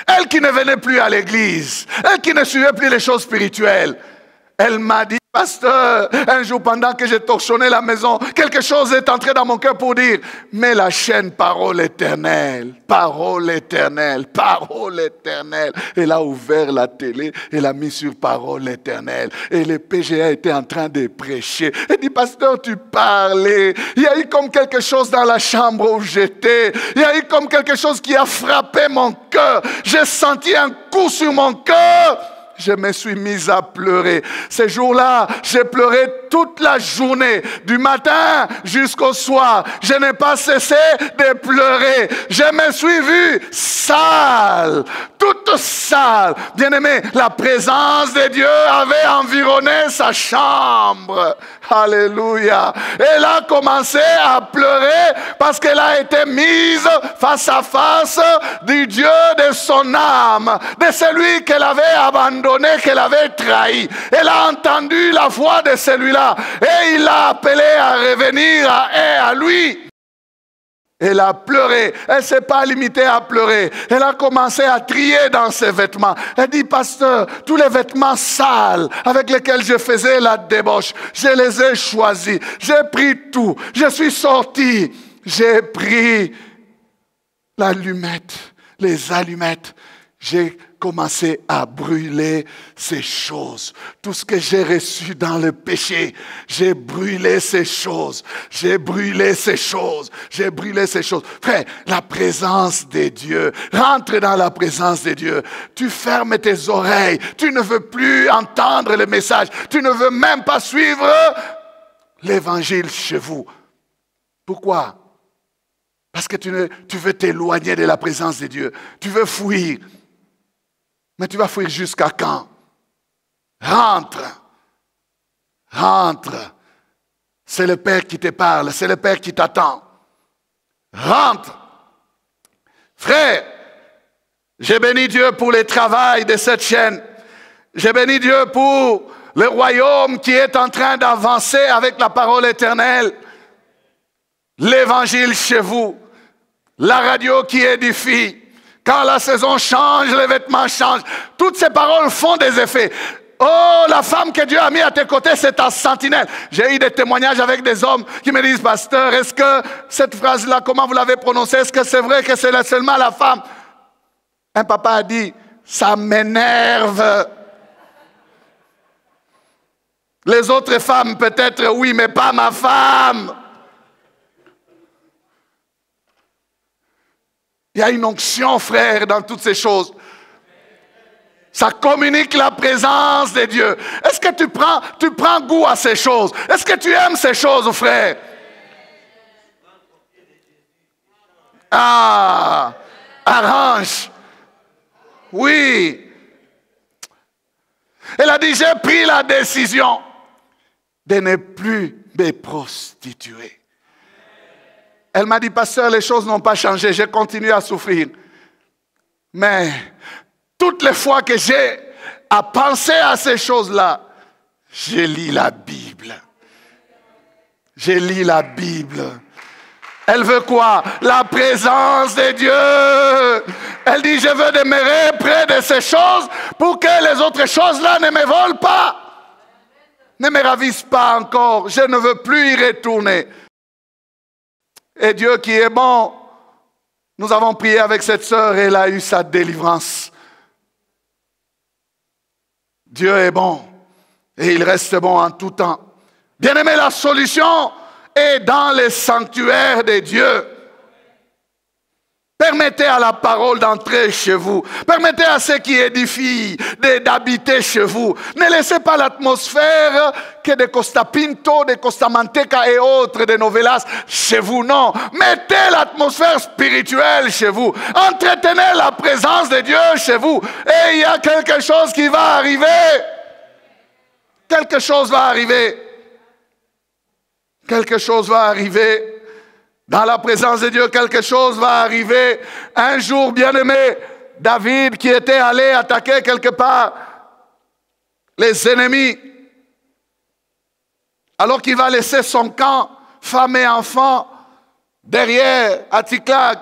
Elle qui ne venait plus à l'église, elle qui ne suivait plus les choses spirituelles. Elle m'a dit, pasteur, un jour pendant que j'ai torchonné la maison, quelque chose est entré dans mon cœur pour dire, mais la chaîne parole éternelle, parole éternelle, parole éternelle. Elle a ouvert la télé, elle a mis sur parole éternelle. Et le PGA était en train de prêcher. Elle dit, pasteur, tu parlais. Il y a eu comme quelque chose dans la chambre où j'étais. Il y a eu comme quelque chose qui a frappé mon cœur. J'ai senti un coup sur mon cœur. Je me suis mis à pleurer. Ce jour-là, j'ai pleuré toute la journée, du matin jusqu'au soir. Je n'ai pas cessé de pleurer. Je me suis vu sale, toute sale. Bien-aimé, la présence de Dieu avait environné sa chambre. Alléluia. Elle a commencé à pleurer parce qu'elle a été mise face à face du Dieu de son âme, de celui qu'elle avait abandonné, qu'elle avait trahi. Elle a entendu la voix de celui-là et il l'a appelé à revenir à lui. Elle a pleuré. Elle ne s'est pas limitée à pleurer. Elle a commencé à trier dans ses vêtements. Elle dit, pasteur, tous les vêtements sales avec lesquels je faisais la débauche, je les ai choisis. J'ai pris tout. Je suis sorti. J'ai pris l'allumette, les allumettes. J'ai commencer à brûler ces choses. Tout ce que j'ai reçu dans le péché, j'ai brûlé ces choses. J'ai brûlé ces choses. J'ai brûlé ces choses. Frère, la présence de Dieu. Rentre dans la présence de Dieu. Tu fermes tes oreilles. Tu ne veux plus entendre le message. Tu ne veux même pas suivre l'évangile chez vous. Pourquoi? Parce que tu veux t'éloigner de la présence de Dieu. Tu veux fuir. Mais tu vas fuir jusqu'à quand? Rentre. Rentre. C'est le Père qui te parle. C'est le Père qui t'attend. Rentre. Frère, j'ai béni Dieu pour le travail de cette chaîne. J'ai béni Dieu pour le royaume qui est en train d'avancer avec la parole éternelle. L'évangile chez vous. La radio qui édifie. Quand la saison change, les vêtements changent. Toutes ces paroles font des effets. Oh, la femme que Dieu a mis à tes côtés, c'est ta sentinelle. J'ai eu des témoignages avec des hommes qui me disent, pasteur, est-ce que cette phrase-là, comment vous l'avez prononcée? Est-ce que c'est vrai que c'est seulement la femme? Un papa a dit, ça m'énerve. Les autres femmes, peut-être oui, mais pas ma femme. Il y a une onction, frère, dans toutes ces choses. Ça communique la présence de Dieu. Est-ce que tu prends goût à ces choses? Est-ce que tu aimes ces choses, frère? Ah, arrange. Oui. Elle a dit, j'ai pris la décision de ne plus me prostituer. Elle m'a dit, pasteur, les choses n'ont pas changé, j'ai continué à souffrir. Mais toutes les fois que j'ai à penser à ces choses-là, je lis la Bible. Je lis la Bible. Elle veut quoi? La présence de Dieu. Elle dit, je veux demeurer près de ces choses pour que les autres choses-là ne me volent pas. Ne me ravissent pas encore. Je ne veux plus y retourner. Et Dieu qui est bon, nous avons prié avec cette sœur et elle a eu sa délivrance. Dieu est bon et il reste bon en tout temps. Bien-aimé, la solution est dans les sanctuaires de Dieu. Permettez à la parole d'entrer chez vous. Permettez à ceux qui édifient d'habiter chez vous. Ne laissez pas l'atmosphère que de Costa Pinto, de Costa Manteca et autres, de Novelas chez vous. Non, mettez l'atmosphère spirituelle chez vous. Entretenez la présence de Dieu chez vous. Et il y a quelque chose qui va arriver. Quelque chose va arriver. Quelque chose va arriver. Dans la présence de Dieu, quelque chose va arriver. Un jour, bien-aimé, David qui était allé attaquer quelque part les ennemis, alors qu'il va laisser son camp, femme et enfants, derrière à Tsiklag,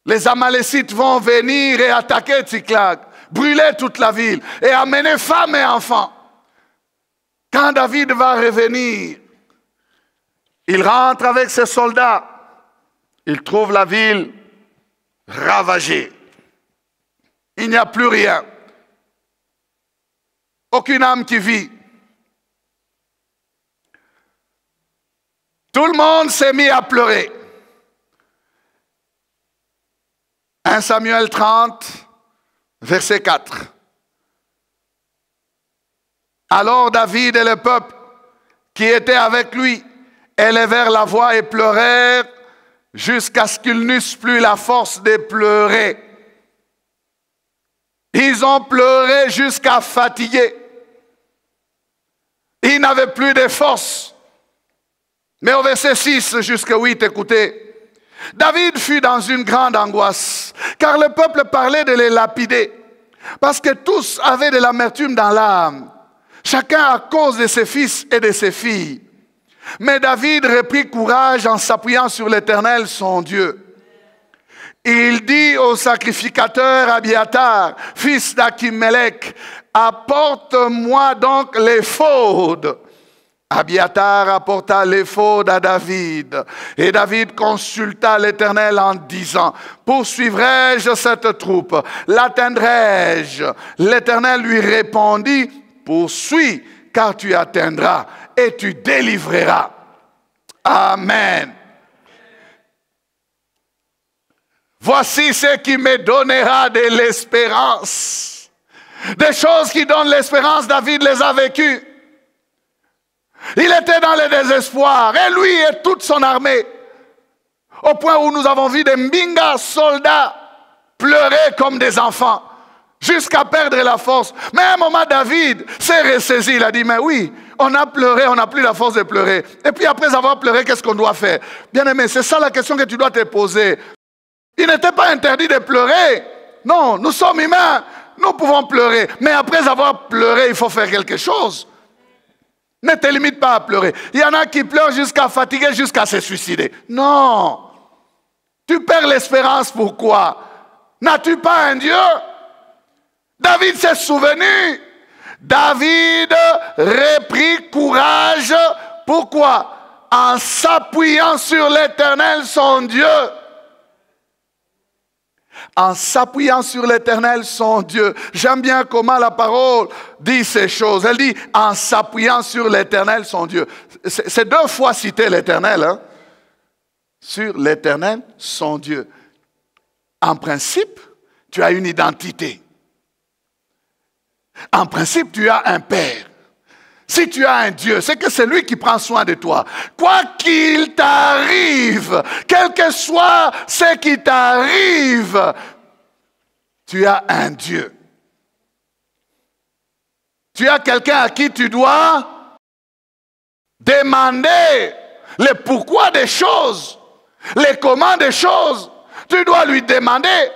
les Amalécites vont venir et attaquer Tsiklag, brûler toute la ville et amener femmes et enfants. Quand David va revenir, il rentre avec ses soldats. Il trouve la ville ravagée. Il n'y a plus rien. Aucune âme qui vit. Tout le monde s'est mis à pleurer. 1 Samuel 30, verset 4. Alors David et le peuple qui était avec lui élevèrent la voix et pleurèrent jusqu'à ce qu'ils n'eussent plus la force de pleurer. Ils ont pleuré jusqu'à fatiguer. Ils n'avaient plus de force. Mais au verset 6 jusqu'à 8, écoutez. David fut dans une grande angoisse, car le peuple parlait de les lapider, parce que tous avaient de l'amertume dans l'âme, chacun à cause de ses fils et de ses filles. Mais David reprit courage en s'appuyant sur l'Éternel, son Dieu. Il dit au sacrificateur Abiatar, fils d'Achimelech, apporte-moi donc l'éphod. Abiatar apporta l'éphod à David. Et David consulta l'Éternel en disant, poursuivrai-je cette troupe? L'atteindrai-je? L'Éternel lui répondit, poursuis, car tu atteindras et tu délivreras. Amen. Voici ce qui me donnera de l'espérance. Des choses qui donnent l'espérance, David les a vécues. Il était dans le désespoir, et lui et toute son armée. Au point où nous avons vu des Mbinga soldats pleurer comme des enfants, jusqu'à perdre la force. Mais à un moment, David s'est ressaisi, il a dit, mais oui, on a pleuré, on n'a plus la force de pleurer. Et puis après avoir pleuré, qu'est-ce qu'on doit faire? Bien-aimé, c'est ça la question que tu dois te poser. Il n'était pas interdit de pleurer. Non, nous sommes humains, nous pouvons pleurer. Mais après avoir pleuré, il faut faire quelque chose. Ne te limite pas à pleurer. Il y en a qui pleurent jusqu'à fatiguer, jusqu'à se suicider. Non. Tu perds l'espérance, pourquoi? N'as-tu pas un Dieu? David s'est souvenu. David reprit courage. Pourquoi? En s'appuyant sur l'Éternel, son Dieu. En s'appuyant sur l'Éternel, son Dieu. J'aime bien comment la parole dit ces choses. Elle dit, en s'appuyant sur l'Éternel, son Dieu. C'est 2 fois cité l'Éternel. Hein? Sur l'Éternel, son Dieu. En principe, tu as une identité. En principe, tu as un Père. Si tu as un Dieu, c'est que c'est lui qui prend soin de toi. Quoi qu'il t'arrive, quel que soit ce qui t'arrive, tu as un Dieu. Tu as quelqu'un à qui tu dois demander le pourquoi des choses, les comment des choses. Tu dois lui demander.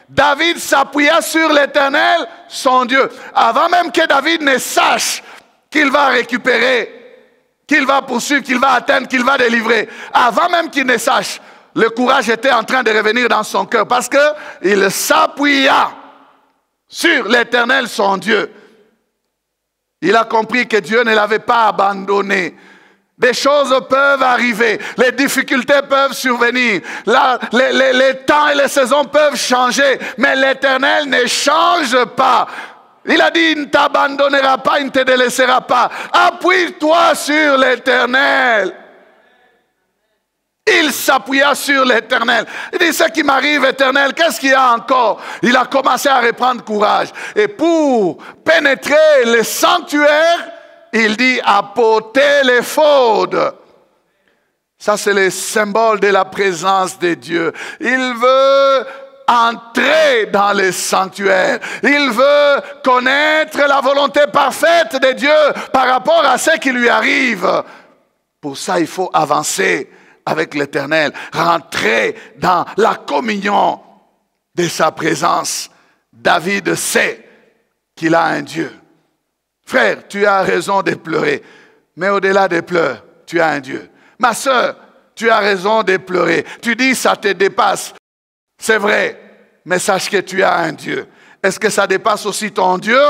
David s'appuya sur l'Éternel, son Dieu. Avant même que David ne sache qu'il va récupérer, qu'il va poursuivre, qu'il va atteindre, qu'il va délivrer. Avant même qu'il ne sache, le courage était en train de revenir dans son cœur parce qu'il s'appuya sur l'Éternel, son Dieu. Il a compris que Dieu ne l'avait pas abandonné. Des choses peuvent arriver, les difficultés peuvent survenir, les temps et les saisons peuvent changer, mais l'Éternel ne change pas. Il a dit, il ne t'abandonnera pas, il ne te délaissera pas. Appuie-toi sur l'Éternel. Il s'appuya sur l'Éternel. Il dit, ce qui m'arrive, Éternel, qu'est-ce qu'il y a encore? Il a commencé à reprendre courage. Et pour pénétrer le sanctuaire, il dit, apporter l'éphod. Ça, c'est le symbole de la présence de Dieu. Il veut entrer dans le sanctuaire. Il veut connaître la volonté parfaite de Dieu par rapport à ce qui lui arrive. Pour ça, il faut avancer avec l'Éternel, rentrer dans la communion de sa présence. David sait qu'il a un Dieu. Frère, tu as raison de pleurer, mais au-delà des pleurs, tu as un Dieu. Ma soeur, tu as raison de pleurer. Tu dis ça te dépasse. C'est vrai, mais sache que tu as un Dieu. Est-ce que ça dépasse aussi ton Dieu?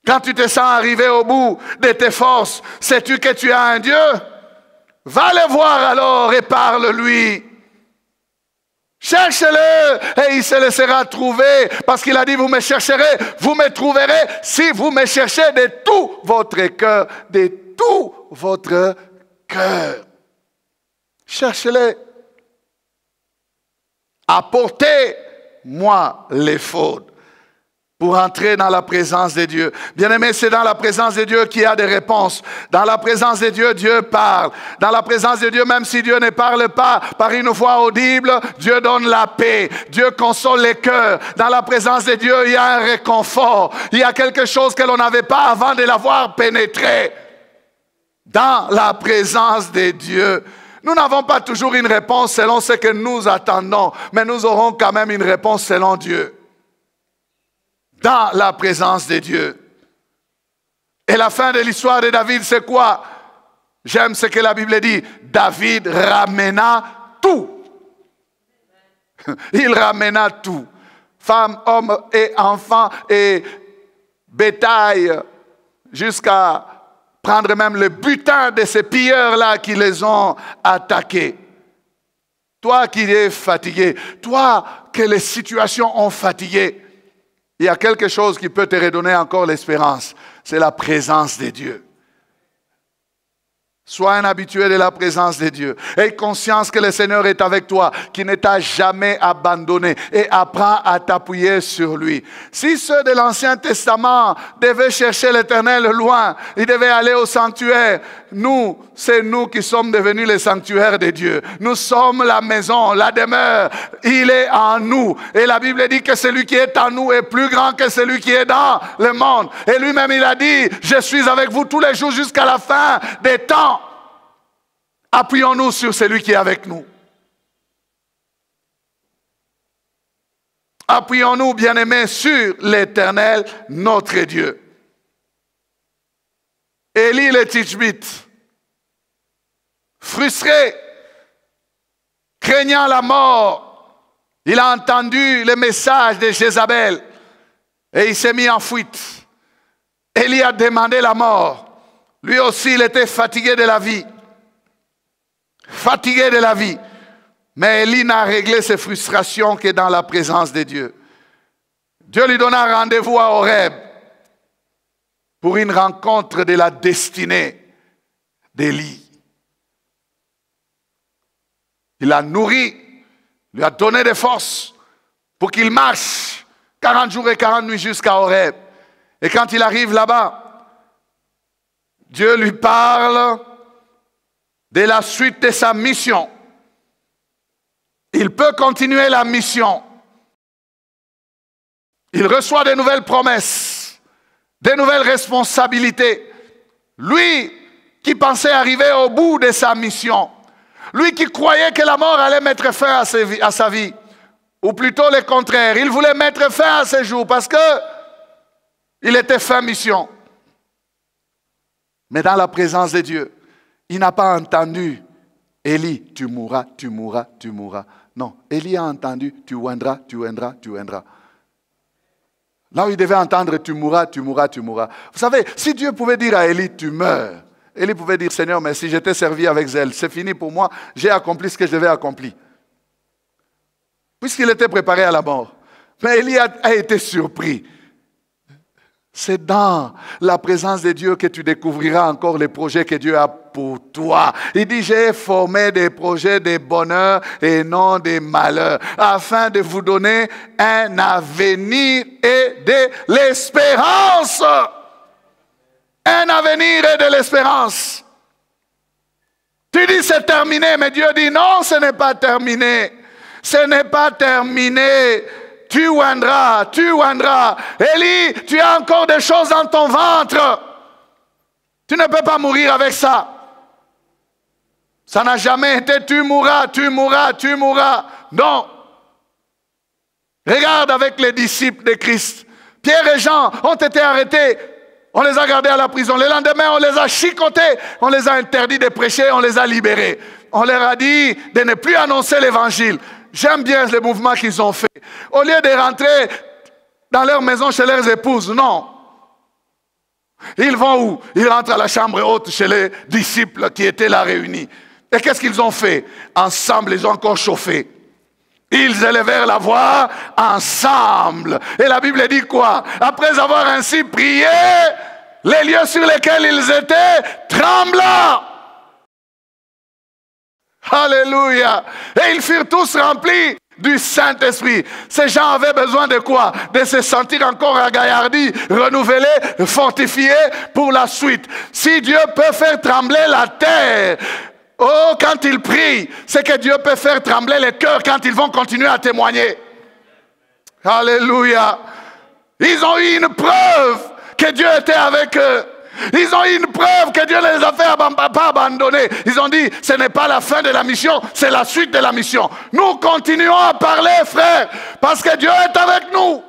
Quand tu te sens arrivé au bout de tes forces, sais-tu que tu as un Dieu? Va le voir alors et parle-lui. Cherchez-le et il se laissera trouver. Parce qu'il a dit, vous me chercherez, vous me trouverez si vous me cherchez de tout votre cœur. De tout votre cœur. Cherchez-le. Apportez-moi l'éphod pour entrer dans la présence de Dieu. Bien-aimé, c'est dans la présence de Dieu qu'il y a des réponses. Dans la présence de Dieu, Dieu parle. Dans la présence de Dieu, même si Dieu ne parle pas par une voix audible, Dieu donne la paix. Dieu console les cœurs. Dans la présence de Dieu, il y a un réconfort. Il y a quelque chose que l'on n'avait pas avant de l'avoir pénétré. Dans la présence de Dieu. Nous n'avons pas toujours une réponse selon ce que nous attendons, mais nous aurons quand même une réponse selon Dieu. Dans la présence de Dieu. Et la fin de l'histoire de David, c'est quoi? J'aime ce que la Bible dit. David ramena tout. Il ramena tout. Femmes, hommes et enfants et bétail jusqu'à prendre même le butin de ces pilleurs-là qui les ont attaqués. Toi qui es fatigué, toi que les situations ont fatigué, il y a quelque chose qui peut te redonner encore l'espérance. C'est la présence de Dieu. Sois un habitué de la présence de Dieu. Aie conscience que le Seigneur est avec toi, qu'il ne t'a jamais abandonné et apprends à t'appuyer sur lui. Si ceux de l'Ancien Testament devaient chercher l'Éternel loin, ils devaient aller au sanctuaire. Nous, c'est nous qui sommes devenus les sanctuaires de Dieu. Nous sommes la maison, la demeure. Il est en nous. Et la Bible dit que celui qui est en nous est plus grand que celui qui est dans le monde. Et lui-même, il a dit, je suis avec vous tous les jours jusqu'à la fin des temps. Appuyons-nous sur celui qui est avec nous. Appuyons-nous, bien-aimés, sur l'Éternel, notre Dieu. Élie le Tishbite, frustré, craignant la mort, il a entendu le message de Jézabel et il s'est mis en fuite. Élie a demandé la mort. Lui aussi, il était fatigué de la vie. Fatigué de la vie. Mais Élie n'a réglé ses frustrations que dans la présence de Dieu. Dieu lui donna rendez-vous à Horeb pour une rencontre de la destinée d'Élie. Il l'a nourri, lui a donné des forces pour qu'il marche 40 jours et 40 nuits jusqu'à Horeb. Et quand il arrive là-bas, Dieu lui parle de la suite de sa mission. Il peut continuer la mission. Il reçoit de nouvelles promesses, de nouvelles responsabilités. Lui qui pensait arriver au bout de sa mission, lui qui croyait que la mort allait mettre fin à sa vie, ou plutôt le contraire, il voulait mettre fin à ses jours parce que il était fin mission. Mais dans la présence de Dieu, il n'a pas entendu « Élie, tu mourras, tu mourras, tu mourras ». Non, Élie a entendu « tu oindras, tu oindras, tu oindras ». Là où il devait entendre « tu mourras, tu mourras, tu mourras ». Vous savez, si Dieu pouvait dire à Élie « tu meurs », Élie pouvait dire « Seigneur, mais si je t'ai servi avec zèle, c'est fini pour moi, j'ai accompli ce que je devais accomplir ». Puisqu'il était préparé à la mort. Mais Élie a été surpris. C'est dans la présence de Dieu que tu découvriras encore les projets que Dieu a pour toi. Il dit, j'ai formé des projets de bonheur et non de malheur, afin de vous donner un avenir et de l'espérance. Un avenir et de l'espérance. Tu dis, c'est terminé, mais Dieu dit, non, ce n'est pas terminé. Ce n'est pas terminé. Tu oindras, tu oindras. Élie, tu as encore des choses dans ton ventre. Tu ne peux pas mourir avec ça. Ça n'a jamais été tu mourras, tu mourras, tu mourras. Non. Regarde avec les disciples de Christ. Pierre et Jean ont été arrêtés. On les a gardés à la prison. Le lendemain, on les a chicotés. On les a interdits de prêcher. On les a libérés. On leur a dit de ne plus annoncer l'évangile. J'aime bien le mouvement qu'ils ont fait. Au lieu de rentrer dans leur maison chez leurs épouses, non. Ils vont où? Ils rentrent à la chambre haute chez les disciples qui étaient là réunis. Et qu'est-ce qu'ils ont fait? Ensemble, ils ont encore chauffé. Ils élevèrent la voix ensemble. Et la Bible dit quoi? Après avoir ainsi prié, les lieux sur lesquels ils étaient tremblants. Alléluia. Et ils furent tous remplis du Saint-Esprit. Ces gens avaient besoin de quoi? De se sentir encore agaillardis, renouvelés, fortifiés pour la suite. Si Dieu peut faire trembler la terre, oh, quand ils prient, c'est que Dieu peut faire trembler les cœurs quand ils vont continuer à témoigner. Alléluia. Ils ont eu une preuve que Dieu était avec eux. Ils ont eu une preuve que Dieu ne les a pas abandonnés. Ils ont dit, ce n'est pas la fin de la mission, c'est la suite de la mission. Nous continuons à parler, frères, parce que Dieu est avec nous.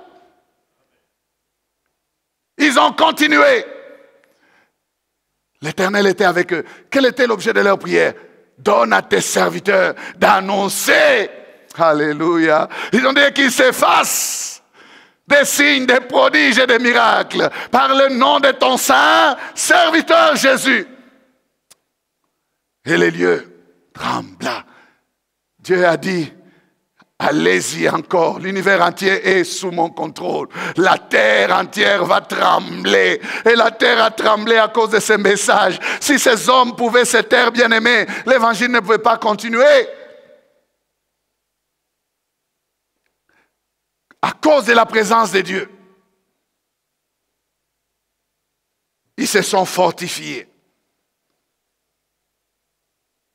Ils ont continué. L'Éternel était avec eux. Quel était l'objet de leur prière? Donne à tes serviteurs d'annoncer. Alléluia. Ils ont dit qu'ils s'effacent. des signes, des prodiges et des miracles, par le nom de ton saint serviteur Jésus. Et les lieux trembla. Dieu a dit, allez-y encore, l'univers entier est sous mon contrôle. La terre entière va trembler. Et la terre a tremblé à cause de ce message. Si ces hommes pouvaient se taire, bien-aimés, l'évangile ne pouvait pas continuer. À cause de la présence de Dieu. Ils se sont fortifiés.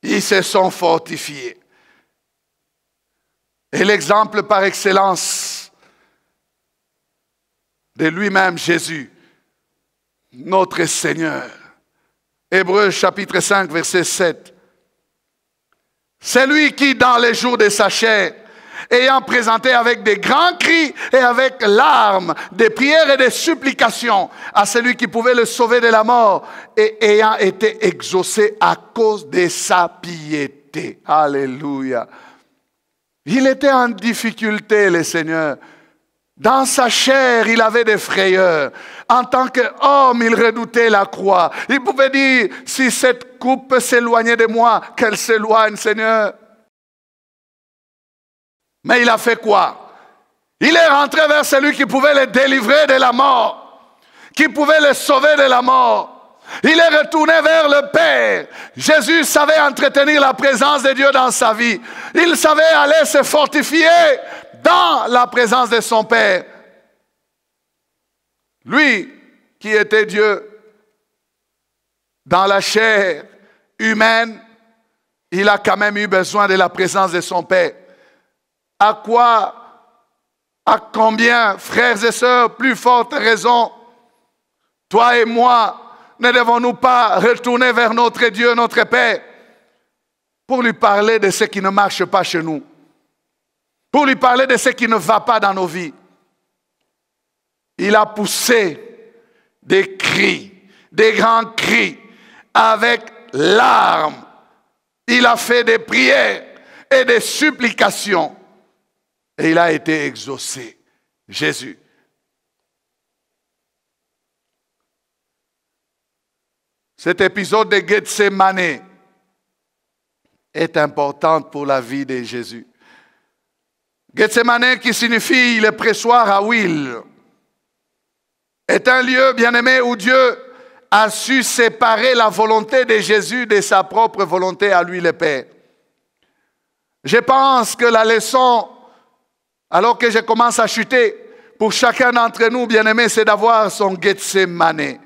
Ils se sont fortifiés. Et l'exemple par excellence de lui-même, Jésus, notre Seigneur. Hébreux chapitre 5, verset 7. C'est lui qui, dans les jours de sa chair, ayant présenté avec des grands cris et avec larmes, des prières et des supplications à celui qui pouvait le sauver de la mort, et ayant été exaucé à cause de sa piété. Alléluia. Il était en difficulté, le Seigneur. Dans sa chair, il avait des frayeurs. En tant qu'homme, il redoutait la croix. Il pouvait dire, si cette coupe peut s'éloigner de moi, qu'elle s'éloigne, Seigneur. Mais il a fait quoi? Il est rentré vers celui qui pouvait le délivrer de la mort, qui pouvait le sauver de la mort. Il est retourné vers le Père. Jésus savait entretenir la présence de Dieu dans sa vie. Il savait aller se fortifier dans la présence de son Père. Lui qui était Dieu dans la chair humaine, il a quand même eu besoin de la présence de son Père. À combien, frères et sœurs, plus forte raison, toi et moi, ne devons-nous pas retourner vers notre Dieu, notre Père, pour lui parler de ce qui ne marche pas chez nous, pour lui parler de ce qui ne va pas dans nos vies. Il a poussé des cris, des grands cris, avec larmes. Il a fait des prières et des supplications. Et il a été exaucé. Jésus. Cet épisode de Gethsémane est important pour la vie de Jésus. Gethsémane, qui signifie le pressoir à huile, est un lieu, bien-aimé, où Dieu a su séparer la volonté de Jésus de sa propre volonté à lui, le Père. Je pense que la leçon, alors que je commence à chuter, pour chacun d'entre nous, bien-aimé, c'est d'avoir son Gethsémane.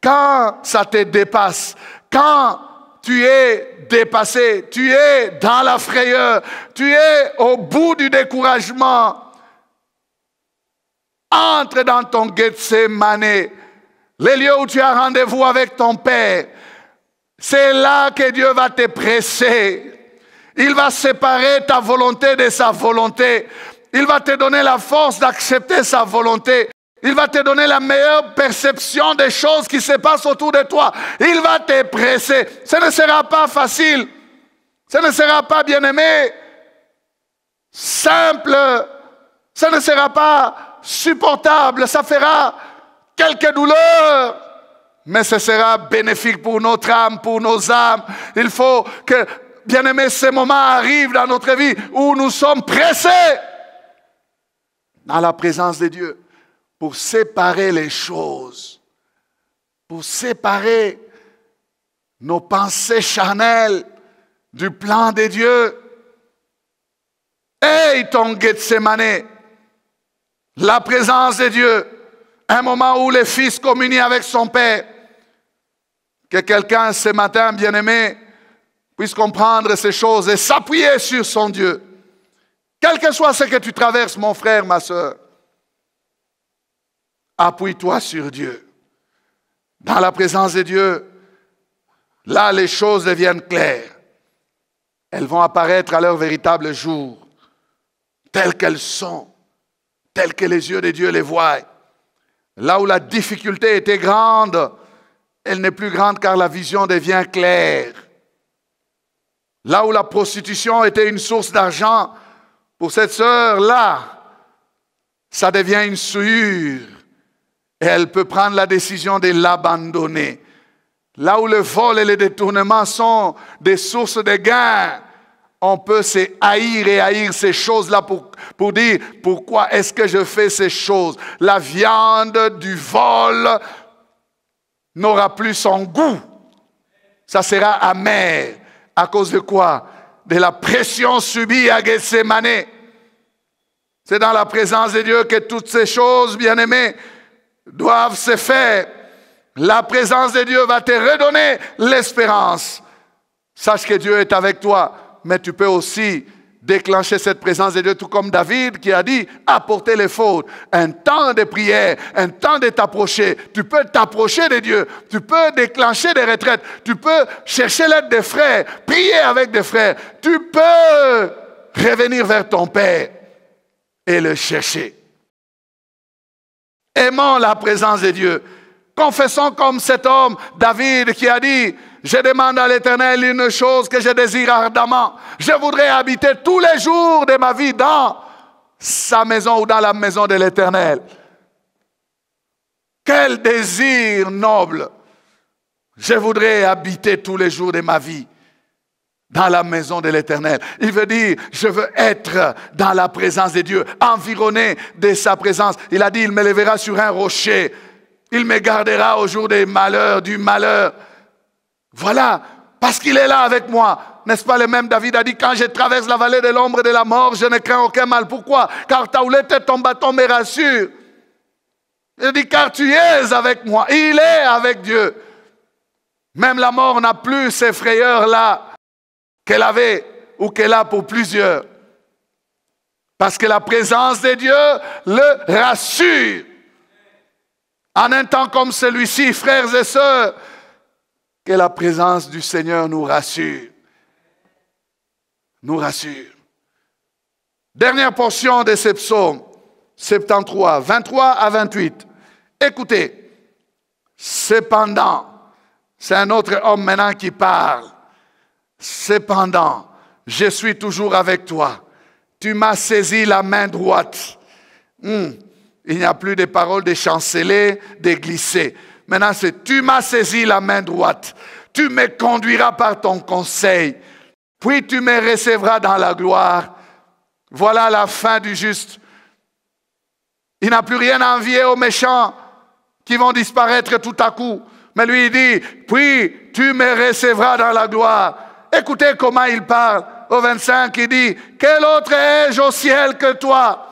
Quand ça te dépasse, quand tu es dépassé, tu es dans la frayeur, tu es au bout du découragement, entre dans ton Gethsémane, les lieux où tu as rendez-vous avec ton Père. C'est là que Dieu va te presser. Il va séparer ta volonté de sa volonté. Il va te donner la force d'accepter sa volonté. Il va te donner la meilleure perception des choses qui se passent autour de toi. Il va te presser. Ce ne sera pas facile. Ce ne sera pas, bien-aimé, simple. Ce ne sera pas supportable. Ça fera quelques douleurs. Mais ce sera bénéfique pour notre âme, pour nos âmes. Il faut que, bien-aimé, ces moments arrivent dans notre vie où nous sommes pressés dans la présence de Dieu. Pour séparer les choses, pour séparer nos pensées charnelles du plan de Dieu. Hey, ton Gethsémane, la présence de Dieu, un moment où le Fils communie avec son Père. Que quelqu'un ce matin, bien-aimé, puisse comprendre ces choses et s'appuyer sur son Dieu. Quel que soit ce que tu traverses, mon frère, ma soeur. Appuie-toi sur Dieu. Dans la présence de Dieu, là, les choses deviennent claires. Elles vont apparaître à leur véritable jour, telles qu'elles sont, telles que les yeux de Dieu les voient. Là où la difficulté était grande, elle n'est plus grande car la vision devient claire. Là où la prostitution était une source d'argent, pour cette sœur-là, ça devient une souillure. Et elle peut prendre la décision de l'abandonner. Là où le vol et le détournement sont des sources de gains, on peut se haïr et haïr ces choses-là pour dire pourquoi est-ce que je fais ces choses. La viande du vol n'aura plus son goût. Ça sera amer. À cause de quoi? De la pression subie à Gethsémane. C'est dans la présence de Dieu que toutes ces choses, bien-aimés, doivent se faire. La présence de Dieu va te redonner l'espérance. Sache que Dieu est avec toi. Mais tu peux aussi déclencher cette présence de Dieu, tout comme David qui a dit, apporter les fautes. Un temps de prière, un temps de t'approcher. Tu peux t'approcher de Dieu. Tu peux déclencher des retraites. Tu peux chercher l'aide des frères, prier avec des frères. Tu peux revenir vers ton Père et le chercher. Aimons la présence de Dieu. Confessons comme cet homme, David, qui a dit, je demande à l'Éternel une chose que je désire ardemment. Je voudrais habiter tous les jours de ma vie dans sa maison ou dans la maison de l'Éternel. Quel désir noble. Je voudrais habiter tous les jours de ma vie dans la maison de l'Éternel. Il veut dire, je veux être dans la présence de Dieu, environné de sa présence. Il a dit, il me lèvera sur un rocher. Il me gardera au jour des malheurs, du malheur. Voilà, parce qu'il est là avec moi. N'est-ce pas le même David a dit, quand je traverse la vallée de l'ombre de la mort, je ne crains aucun mal. Pourquoi? Car ta houlette et ton bâton me rassurent. Il dit, car tu es avec moi. Il est avec Dieu. Même la mort n'a plus ces frayeurs-là qu'elle avait ou qu'elle a pour plusieurs. Parce que la présence de Dieu le rassure. En un temps comme celui-ci, frères et sœurs, que la présence du Seigneur nous rassure. Nous rassure. Dernière portion de ces psaumes, 73, 23 à 28. Écoutez, cependant, c'est un autre homme maintenant qui parle. Cependant, je suis toujours avec toi. Tu m'as saisi la main droite. Il n'y a plus de paroles de chanceler, de glisser. Maintenant, c'est tu m'as saisi la main droite. Tu me conduiras par ton conseil. Puis tu me recevras dans la gloire. Voilà la fin du juste. Il n'a plus rien à envier aux méchants qui vont disparaître tout à coup. Mais lui, il dit, puis tu me recevras dans la gloire. Écoutez comment il parle. Au 25, il dit, quel autre ai-je au ciel que toi?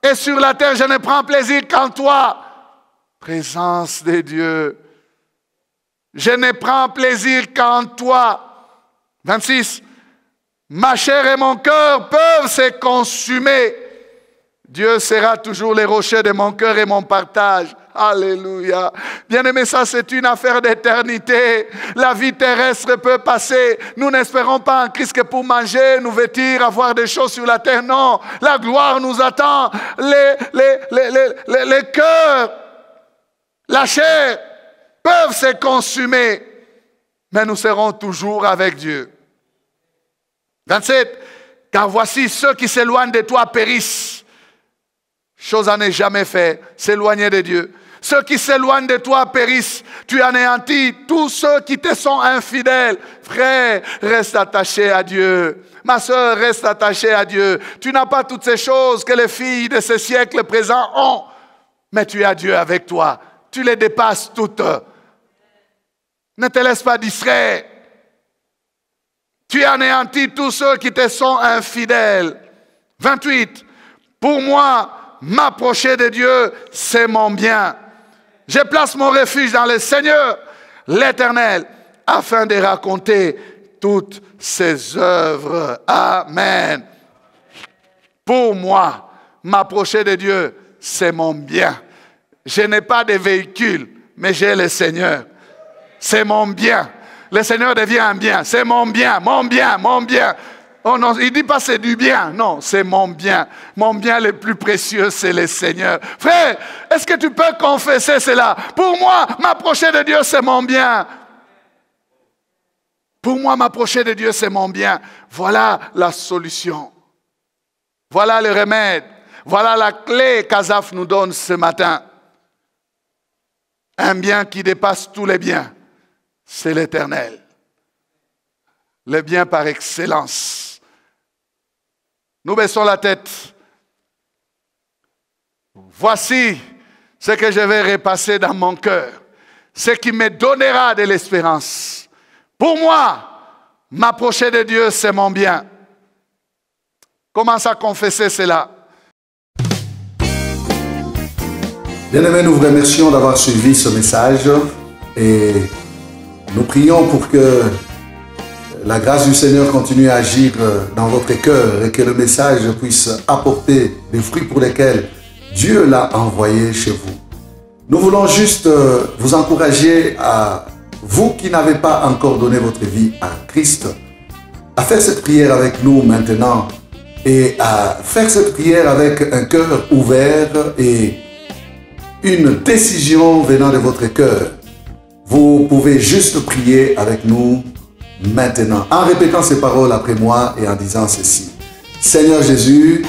Et sur la terre, je ne prends plaisir qu'en toi. Présence de Dieu. Je ne prends plaisir qu'en toi. 26. Ma chair et mon cœur peuvent se consumer. Dieu sera toujours les rochers de mon cœur et mon partage. Alléluia. Bien-aimé, ça c'est une affaire d'éternité. La vie terrestre peut passer. Nous n'espérons pas en Christ que pour manger, nous vêtir, avoir des choses sur la terre. Non, la gloire nous attend. Les cœurs, la chair peuvent se consumer. Mais nous serons toujours avec Dieu. 27. Car voici ceux qui s'éloignent de toi périssent. Chose à ne jamais faire, s'éloigner de Dieu. Ceux qui s'éloignent de toi périssent. Tu anéantis tous ceux qui te sont infidèles. Frère, reste attaché à Dieu. Ma soeur, reste attachée à Dieu. Tu n'as pas toutes ces choses que les filles de ce siècle présent ont. Mais tu as Dieu avec toi. Tu les dépasses toutes. Ne te laisse pas distraire. Tu anéantis tous ceux qui te sont infidèles. 28. Pour moi, m'approcher de Dieu, c'est mon bien. Je place mon refuge dans le Seigneur, l'Éternel, afin de raconter toutes ses œuvres. Amen. Pour moi, m'approcher de Dieu, c'est mon bien. Je n'ai pas de véhicule, mais j'ai le Seigneur. C'est mon bien. Le Seigneur devient un bien. C'est mon bien, mon bien, mon bien. Oh non, il ne dit pas c'est du bien. Non, c'est mon bien. Mon bien le plus précieux, c'est le Seigneur. Frère, est-ce que tu peux confesser cela? Pour moi, m'approcher de Dieu, c'est mon bien. Pour moi, m'approcher de Dieu, c'est mon bien. Voilà la solution. Voilà le remède. Voilà la clé qu'Azaph nous donne ce matin. Un bien qui dépasse tous les biens, c'est l'Éternel. Le bien par excellence. Nous baissons la tête. Voici ce que je vais repasser dans mon cœur. Ce qui me donnera de l'espérance. Pour moi, m'approcher de Dieu, c'est mon bien. Commence à confesser cela. Bien-aimés, nous vous remercions d'avoir suivi ce message et nous prions pour que la grâce du Seigneur continue à agir dans votre cœur et que le message puisse apporter des fruits pour lesquels Dieu l'a envoyé chez vous. Nous voulons juste vous encourager à vous qui n'avez pas encore donné votre vie à Christ, à faire cette prière avec nous maintenant et à faire cette prière avec un cœur ouvert et une décision venant de votre cœur. Vous pouvez juste prier avec nous maintenant, en répétant ces paroles après moi et en disant ceci. Seigneur Jésus,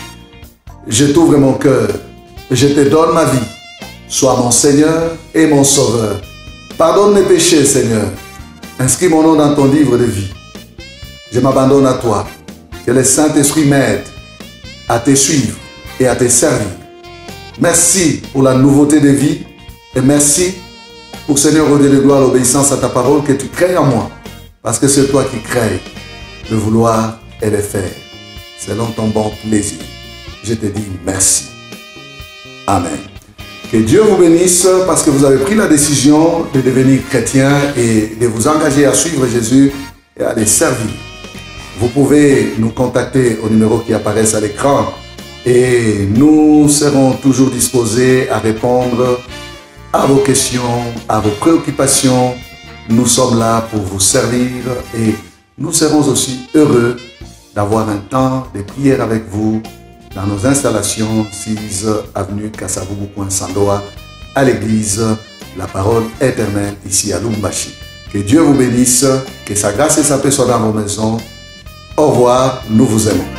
je t'ouvre mon cœur, je te donne ma vie. Sois mon Seigneur et mon Sauveur. Pardonne mes péchés, Seigneur. Inscris mon nom dans ton livre de vie. Je m'abandonne à toi. Que le Saint-Esprit m'aide à te suivre et à te servir. Merci pour la nouveauté de vie et merci pour, Seigneur, au Dieu de gloire, l'obéissance à ta parole que tu crées en moi. Parce que c'est toi qui crées le vouloir et le faire selon ton bon plaisir. Je te dis merci. Amen. Que Dieu vous bénisse parce que vous avez pris la décision de devenir chrétien et de vous engager à suivre Jésus et à le servir. Vous pouvez nous contacter au numéro qui apparaît à l'écran et nous serons toujours disposés à répondre à vos questions, à vos préoccupations. Nous sommes là pour vous servir et nous serons aussi heureux d'avoir un temps de prière avec vous dans nos installations 6 avenue Kasavubu.Sandoa à l'église La Parole Éternelle ici à Lumbashi. Que Dieu vous bénisse, que sa grâce et sa paix soient dans vos maisons. Au revoir, nous vous aimons.